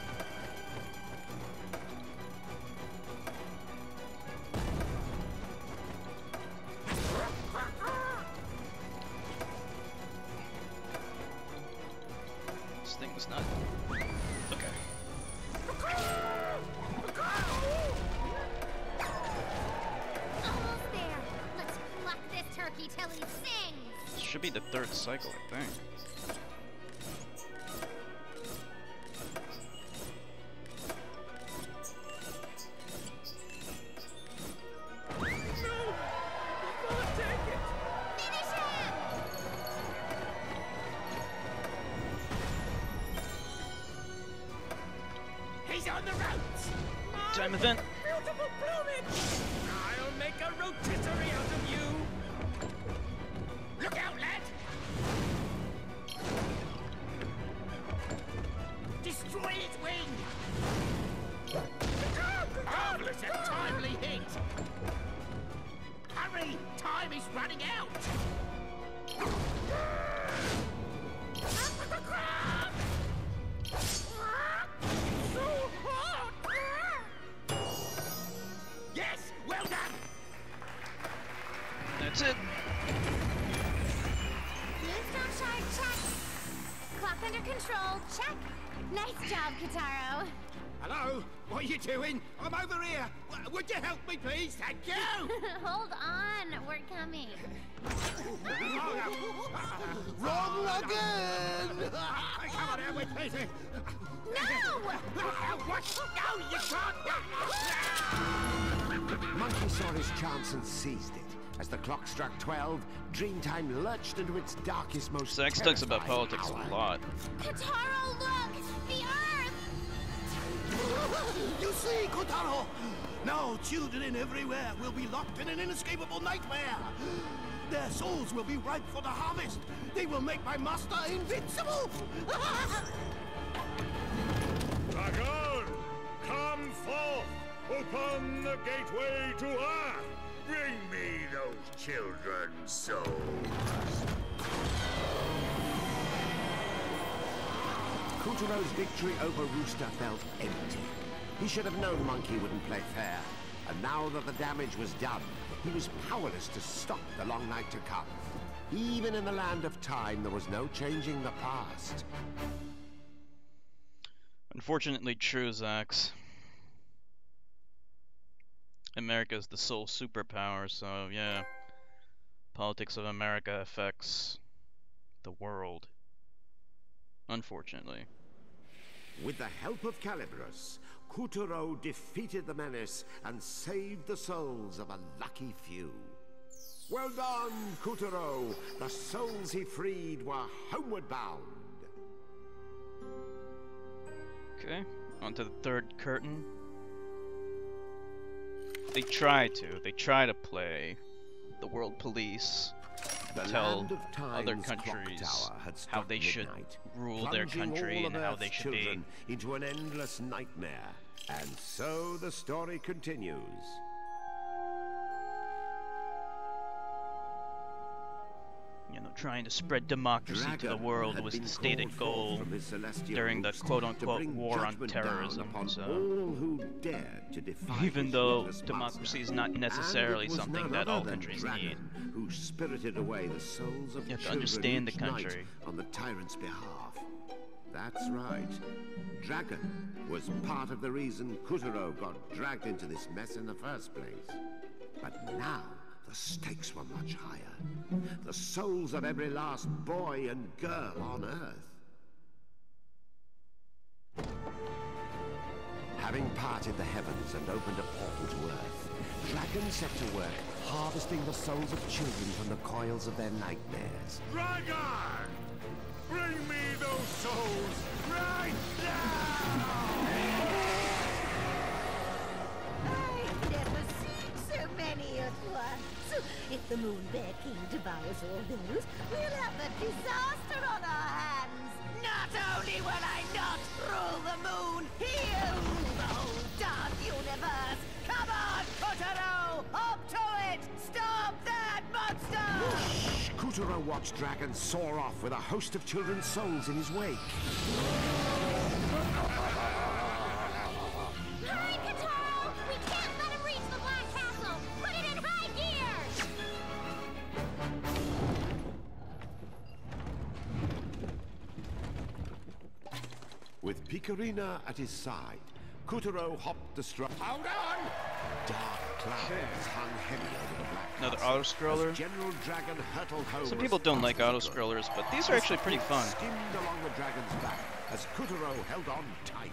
This thing was not... Okay. Almost there. Let's pluck this turkey till he sings. This should be the third cycle, I think. Finish him! He's on the ropes! Time event. Beautiful plumage. I'll make a rotisserie out of you. Look out, lad! Destroy its wing! Marvelous and timely hit! Hurry! Time is running out! Yes! Well done! That's it. Moonstone shard, check. Clock under control, check. Nice job, Kitaro. Hello? What are you doing? I'm over here! Would you help me, please? Thank you! Hold on, we're coming. Wrong again! Come on, we're busy! No! What? No, you can't! Monkey saw his chance and seized it. As the clock struck 12, Dreamtime lurched into its darkest, most Zax talks about terrifying politics hour. a lot. Kitaro, look! The Earth! You see, Kotaro? Now children everywhere will be locked in an inescapable nightmare. Their souls will be ripe for the harvest. They will make my master invincible. Dragon, come forth. Open the gateway to Earth. Bring me those children's souls. Kuturo's victory over Rooster felt empty. He should have known Monkey wouldn't play fair. And now that the damage was done, he was powerless to stop the long night to come. Even in the land of time, there was no changing the past. Unfortunately true, Zax. America is the sole superpower, so yeah. Politics of America affects the world. Unfortunately. With the help of Calibrus, Kuturo defeated the menace and saved the souls of a lucky few. Well done, Kuturo! The souls he freed were homeward bound. Okay, on to the third curtain. They try to play the world police, tell other countries how they should rule their country and how they should be. Into an endless nightmare. And so the story continues. You know, trying to spread democracy to the world was the stated goal during the quote-unquote war on terrorism. So, even though democracy is not necessarily something that all countries need, who spirited away the souls of you have to understand the country on the tyrant's behalf. That's right. Dragon was part of the reason Kuturo got dragged into this mess in the first place. But now, the stakes were much higher. The souls of every last boy and girl on Earth. Having parted the heavens and opened a portal to Earth, Dragon set to work harvesting the souls of children from the coils of their nightmares. Dragon! Bring me those souls right now! I've never seen so many at once. If the Moon Bear King devours all those, we'll have a disaster on our hands. Not only will I not rule the moon, he'll rule the whole dark universe. Come on, Kotaro! Up to it! Stop that monster! Kuturo watched Dragon soar off with a host of children's souls in his wake. Hurry, Kataro! We can't let him reach the Black Castle! Put it in high gear! With Picarina at his side, Kuturo hopped the strut. Hold on! Dark clouds hung heavy over the Black another Castle auto-scroller. as General Dragon hurtled home. Some people don't like auto-scrollers, but these are actually pretty fun. Skimmed along the dragon's back as Kuturo held on tight.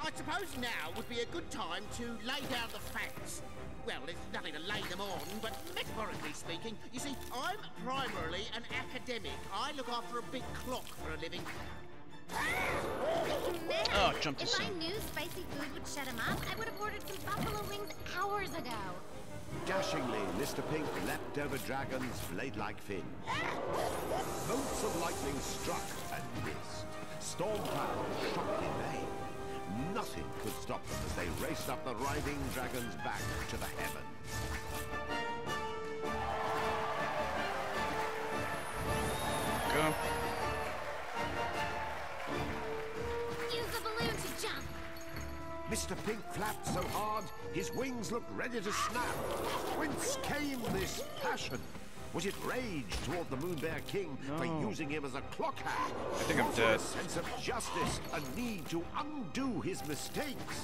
I suppose now would be a good time to lay down the facts. Well, there's nothing to lay them on, but metaphorically speaking, you see, I'm primarily an academic. I look after a big clock for a living. Man, Oh, jumped too if I soon. knew spicy food would shut him up, I would have ordered some buffalo wings hours ago. Dashingly, Mr. Pink leapt over Dragon's blade-like fin. Bolts of lightning struck and missed. Storm clouds shot in vain. Nothing could stop them as they raced up the writhing dragon's back to the heavens. Go. Use the balloon to jump. Mr. Pink flapped so hard, his wings looked ready to snap. Whence came this passion? Was it rage toward the Moon Bear King for using him as a clock hand? I think I'm Was it dead. a sense of justice, a need to undo his mistakes?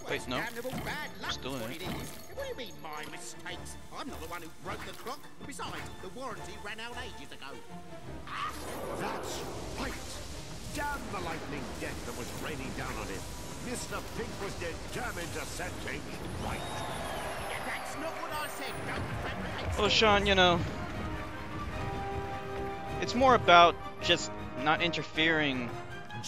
Wait, no. Damnable bad luck, Still in what it. it is. What do you mean, my mistakes? I'm not the one who broke the clock. Besides, the warranty ran out ages ago. That's right. Damn the lightning death that was raining down on him. Mr. Pink was determined to set things right. Yeah, that's not what I said. Don't fabricate. Well, Sean, you know, it's more about just not interfering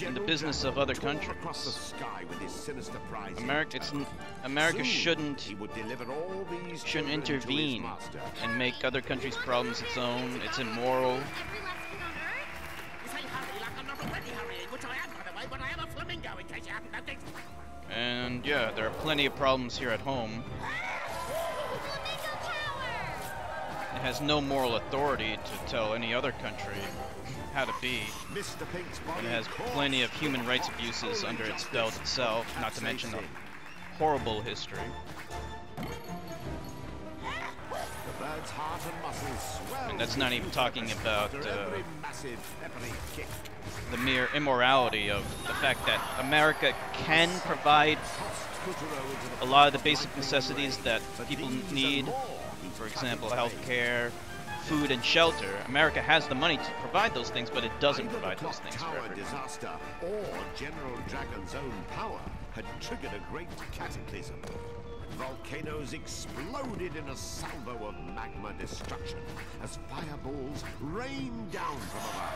in the business of other countries. Across the sky with his sinister prize. America shouldn't He would deliver all these children to his intervene master. and make other countries' problems its own. It's immoral. Every last kid on Earth? You say hurry like I'm not already hurrying, which I am, by the way, but I am a flamingo, in case you haven't noticed. And yeah, there are plenty of problems here at home. Flamingo power! It has no moral authority to tell any other country how to be. Mr. Pink's body And it has plenty of human rights abuses under its belt itself, not to mention the horrible history. The bird's heart and muscles swell. And that's not even talking about after every massive peppery kick. the mere immorality of the fact that America can provide a lot of the basic necessities that people need. For example, healthcare, food, and shelter. America has the money to provide those things, but it doesn't provide those things for Tower everyone. disaster or General Dragon's own power had triggered a great cataclysm. Volcanoes exploded in a salvo of magma destruction as fireballs rained down from above.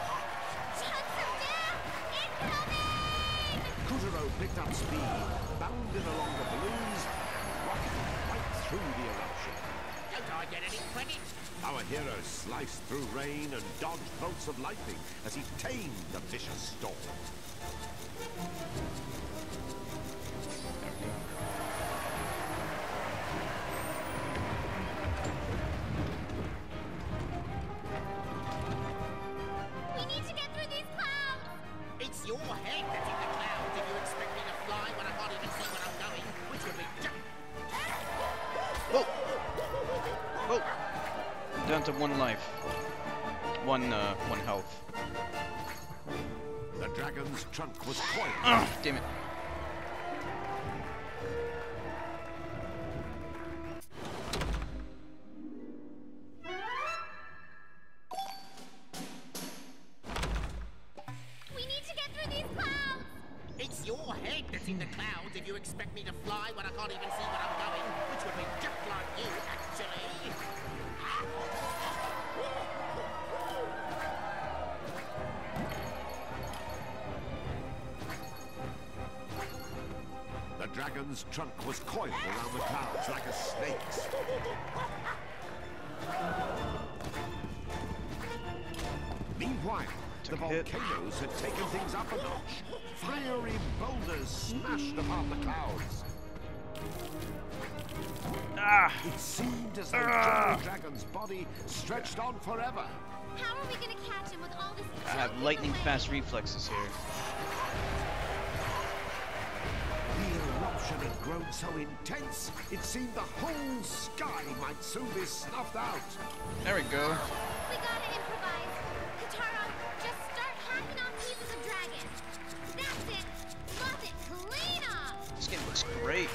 Chunks of death! Incoming! Kuturo picked up speed, bounded along the balloons, rocketed right through the eruption. Don't I get any credit? Our hero sliced through rain and dodged bolts of lightning as he tamed the vicious storm. We need to get through these clouds! It's your head that's in the clouds if you expect me to fly when I can't even see where I'm going, which would be just... Whoa! Whoa! Down to one life. One health. The dragon's trunk was coiled. Ah, damn it. We need to get through these clouds! It's your head that's in the clouds if you expect me to fly when I can't even see where I'm going, which would be just like you, actually. The dragon's trunk was coiled around the clouds like a snake's. Meanwhile, the Took a hit. volcanoes had taken things up a notch. Fiery boulders smashed upon the clouds. Ah! It seemed as though General Dragon's body stretched on forever. How are we gonna catch him with all this I have junk in lightning the way? fast reflexes here. The eruption had grown so intense, it seemed the whole sky might soon be snuffed out. There we go. We gotta improvise. Katara, just start hacking off pieces of dragon. That's it. Fluff it clean off. This game looks great.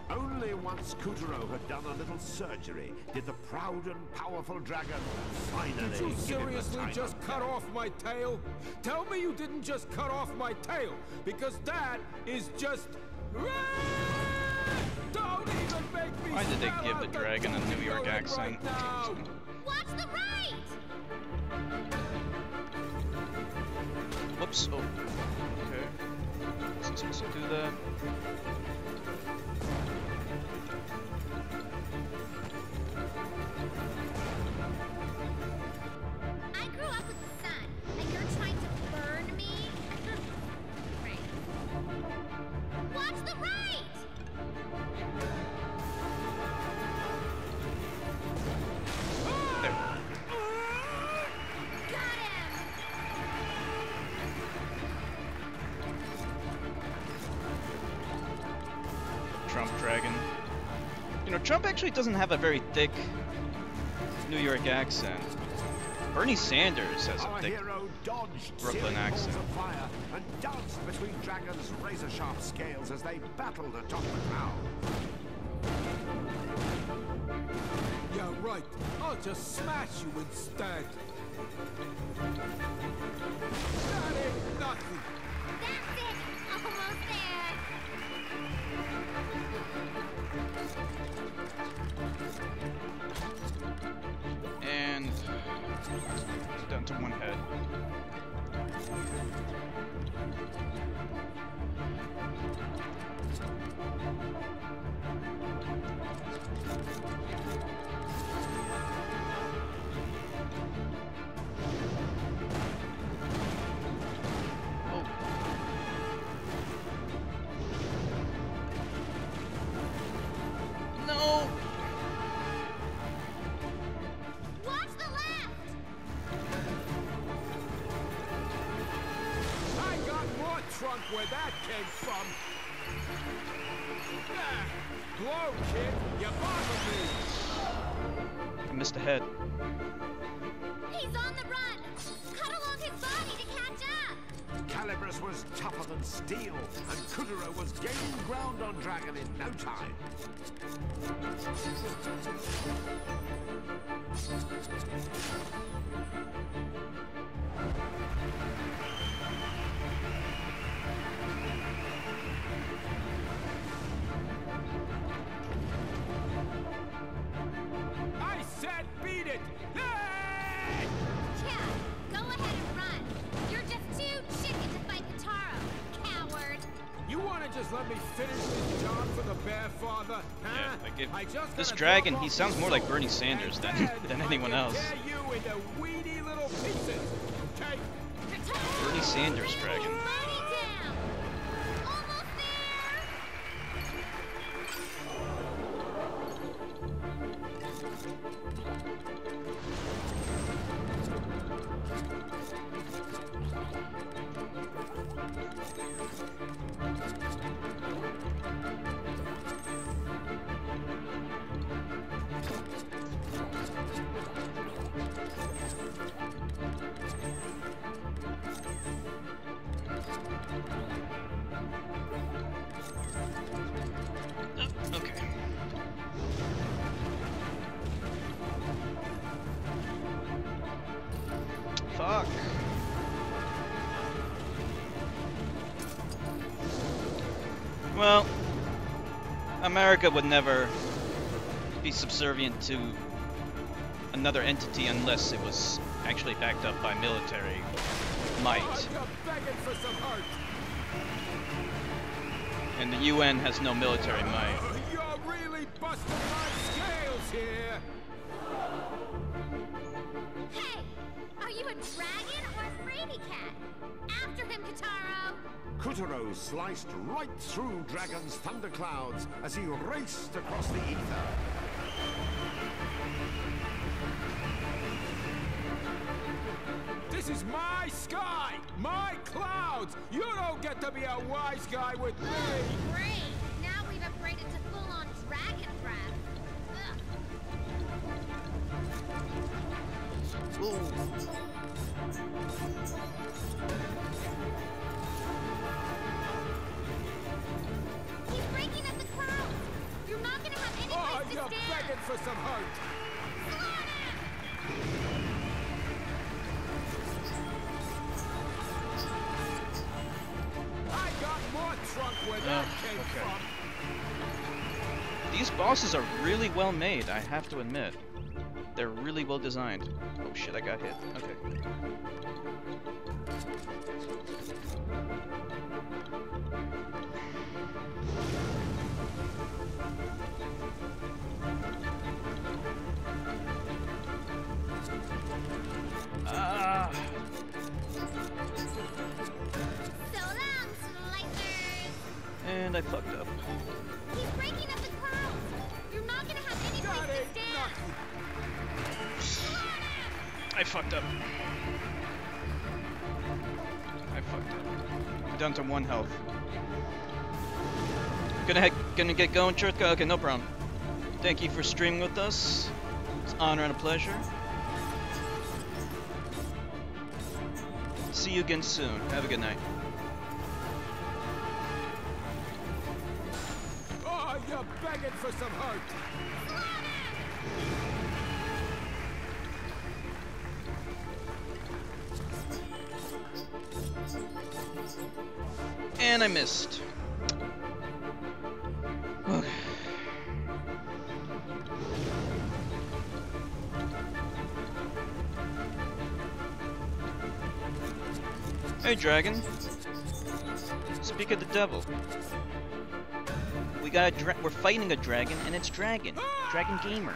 Only once Kuturo had done a little surgery did the proud and powerful dragon finally Did you give him the seriously time just of cut day. off my tail? Tell me you didn't just cut off my tail, because that is just... Don't even make me Why did they spell give the out dragon a New York Right accent? now. Watch the right! Whoops. Oh. Okay. Wasn't supposed to do that. I grew up with the sun, and you're trying to burn me? Right. Watch the right! There. Got him! Trump dragon. You know, Trump actually doesn't have a very thick New York accent. Bernie Sanders has a Our thick. hero dodged Brooklyn searing balls accent. of fire and danced between dragons' razor-sharp scales as they battled atop the cloud. Yeah, right. I'll just smash you instead. That ain't nothing. That's it! Almost there! And down to one head. No! Watch the left! I got more trunk where that came from. Ah, blow, kid. You bother me. I missed a head. He's on the run! Cut along his body to catch up! Calibris was tougher than steel, and Kuduro was gaining ground on Dragon in no time. I said beat it. Hey! Yeah, go ahead and run. You're just too chicken to fight Kataro, coward. You want to just let me finish this job for the Bear Father? Huh? Yeah, like This dragon, he sounds more like Bernie Sanders than anyone else. Tear you into weedy little pieces, okay? Kataro! Bernie Sanders dragon. Body down! Almost there! Okay. Fuck. Well, America would never be subservient to another entity unless it was actually backed up by military might. You're begging for some hurt. And the UN has no military might. You're really busting my scales here. Hey! Are you a dragon or a fraidy cat? After him, Kataro! Kuturo sliced right through Dragon's thunderclouds as he raced across the ether. This is my sky, my clouds. You don't get to be a wise guy with me. Great! Now we've upgraded to full-on dragon breath. He's breaking up the clouds! You're not gonna have any Oh, place to you're stand! begging for some hurt. Slow down! I got more trunk where that came from. These bosses are really well made, I have to admit. They're really well designed. Oh shit, I got hit. Okay. Ah. So long, slicers! And I fucked up. He's breaking up the clouds! You're not gonna have any That place to ain't stand! nothing. Slow down! I fucked up. I fucked up. I'm down to 1 health. Gonna get going, Churka? Okay, no problem. Thank you for streaming with us. It's an honor and a pleasure. See you again soon. Have a good night. Oh, you're begging for some hurt. And I missed. Okay. Hey, dragon. Speak of the devil. We got we're fighting a dragon, and it's Dragon. Dragon Gamer.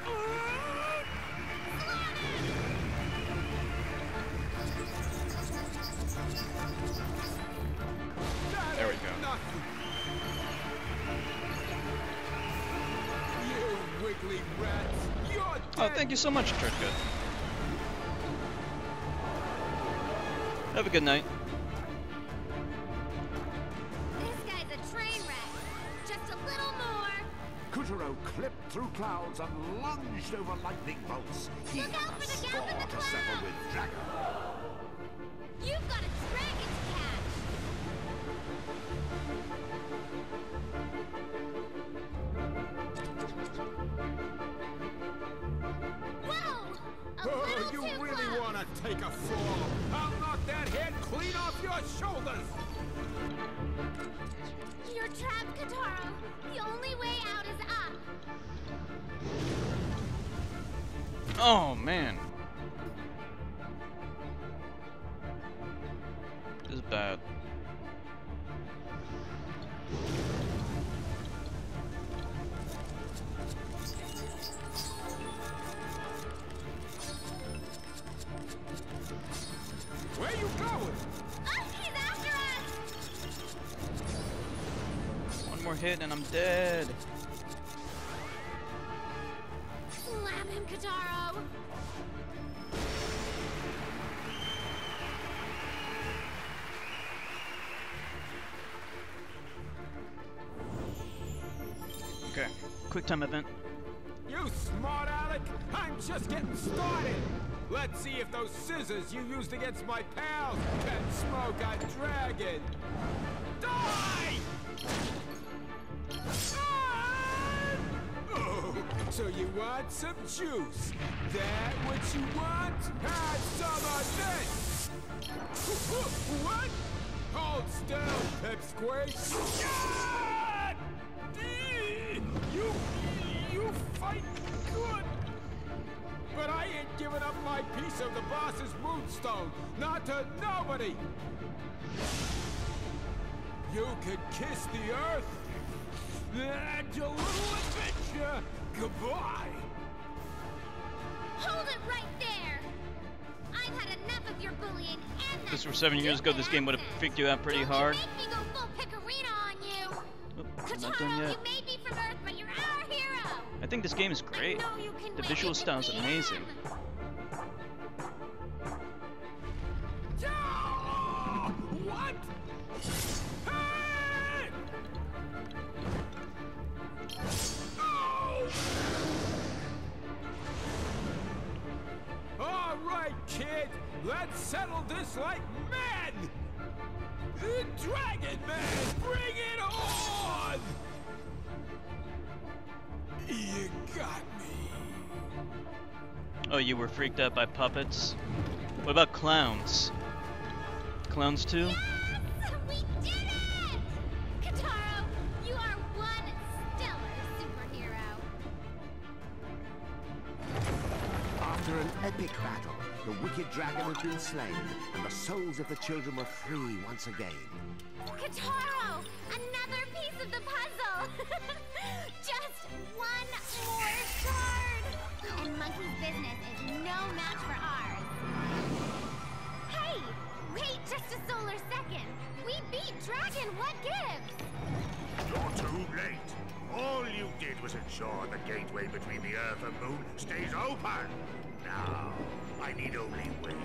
There we go. You wiggly rats! You're Oh, thank you so much, Turtgood. Have a good night. This guy's a train wreck. Just a little more. Kutaro clipped through clouds and lunged over lightning bolts. He Look out had for a the gap in score the to settle cloud. with Dragon. You've got a dragon to catch. Whoa! A Oh, little you too really close. want to take a fall? I'll knock that head clean off your shoulders! You're trapped, Kataro. The only way out is up. Oh, man. This is bad. Where you going? Oh, he's after us! One more hit and I'm dead. Slam him, Kataro. Okay. Quick time event. You smart aleck! I'm just getting started! Let's see if those scissors you used against my pals can smoke a dragon! Die! Ah! Oh, so you want some juice? That what you want? Have some of this! What? Hold still, pipsqueak! Ah! You fight good! But I ain't giving up my piece of the boss's moonstone, not to nobody! You can kiss the earth, and your little adventure, goodbye! Hold it right there! I've had enough of your bullying and that This were 7 years ago. This game would have freaked you out pretty hard. Don't make me go full Picarina on you! Oop, I'm not done Kataro, yet. you may be from Earth, but you're our hero! I think this game is great. I know you can The win visual if style is we amazing. Ah! What? Hey! Oh! All right, kid. Let's settle this like men. The Dragon Man, bring it on! You got me. Oh, you were freaked out by puppets? What about clowns? Clowns too? Yes! We did it! Kataro, you are one stellar superhero. After an epic battle, the wicked dragon had been slain, and the souls of the children were free once again. Kataro, another piece of the puzzle. Just one more shard. And Monkey's business is no match for ours. Hey, wait just a solar second. We beat Dragon, what gives? You're too late. All you did was ensure the gateway between the Earth and Moon stays open. Now, I need only wait.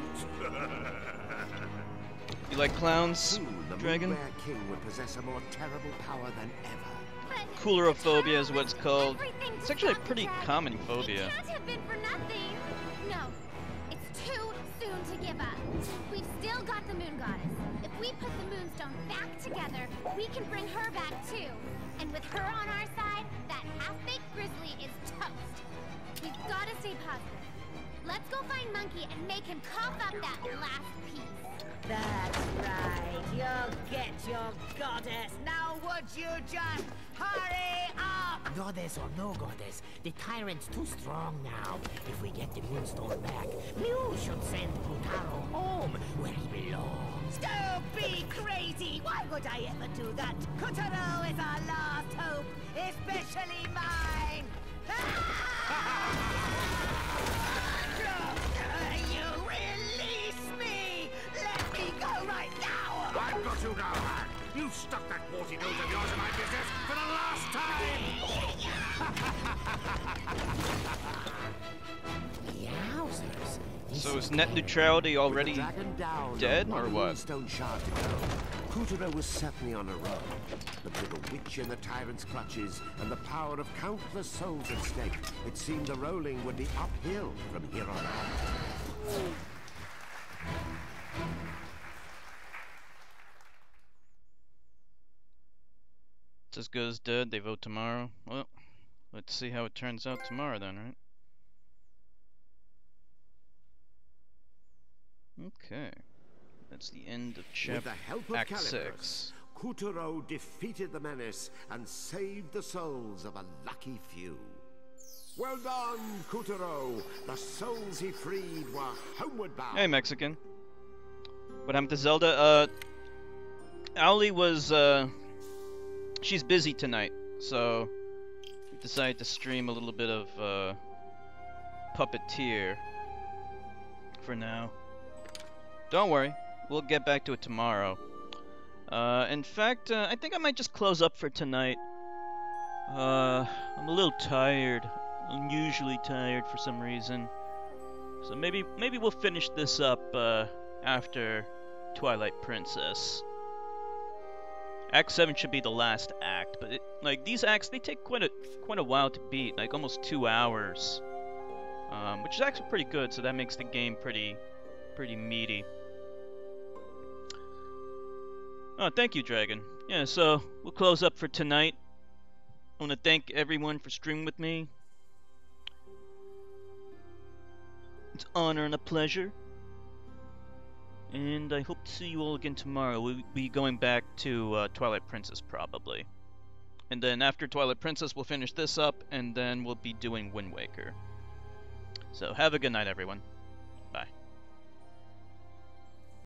You like clowns, Soon, the Dragon? Moon Bear King would possess a more terrible power than ever. But Coulrophobia is what it's called. everything It's to actually a stop the pretty dragon. common phobia. It can't have been for nothing. No, it's too soon to give up. We've still got the Moon Goddess. If we put the Moonstone back together, we can bring her back too. And with her on our side, that half-baked grizzly is toast. We've got to stay positive. Let's go find Monkey and make him cough up that last piece. That's right. You'll get your goddess. Now would you just hurry up? Goddess or no goddess, the tyrant's too strong now. If we get the Moonstone back, Mew should send Kutaro home where he belongs. Don't be crazy! Why would I ever do that? Kotaro is our last hope, especially mine! You release me! Let me go right now! I've got you now, man. You stuck that warty nose of yours in my business for the last time! Yowzers. So is net neutrality already dead, or what? Moonstone shard to go. Kutaro was certainly on a roll, but with a witch in the tyrant's clutches and the power of countless souls at stake, it seemed the rolling would be uphill from here on out. It's as good as dead. They vote tomorrow. Well, let's see how it turns out tomorrow then, right? Okay. That's the end of With the help of Act Calibros, 6. Kutaro defeated the menace and saved the souls of a lucky few. Well done, Kutaro! The souls he freed were homeward bound. Hey, Mexican. What happened to Zelda? Owlie was, she's busy tonight, so we decided to stream a little bit of, Puppeteer for now. Don't worry, we'll get back to it tomorrow. In fact, I think I might just close up for tonight. I'm a little tired, unusually tired for some reason. So maybe we'll finish this up, after Twilight Princess. Act 7 should be the last act, but like these acts, they take quite a while to beat, like almost 2 hours, which is actually pretty good. So that makes the game pretty meaty. Oh, thank you, Dragon. Yeah, so we'll close up for tonight. I want to thank everyone for streaming with me. It's an honor and a pleasure. And I hope to see you all again tomorrow. We'll be going back to Twilight Princess probably. And then after Twilight Princess, we'll finish this up, and then we'll be doing Wind Waker. So have a good night, everyone. Bye.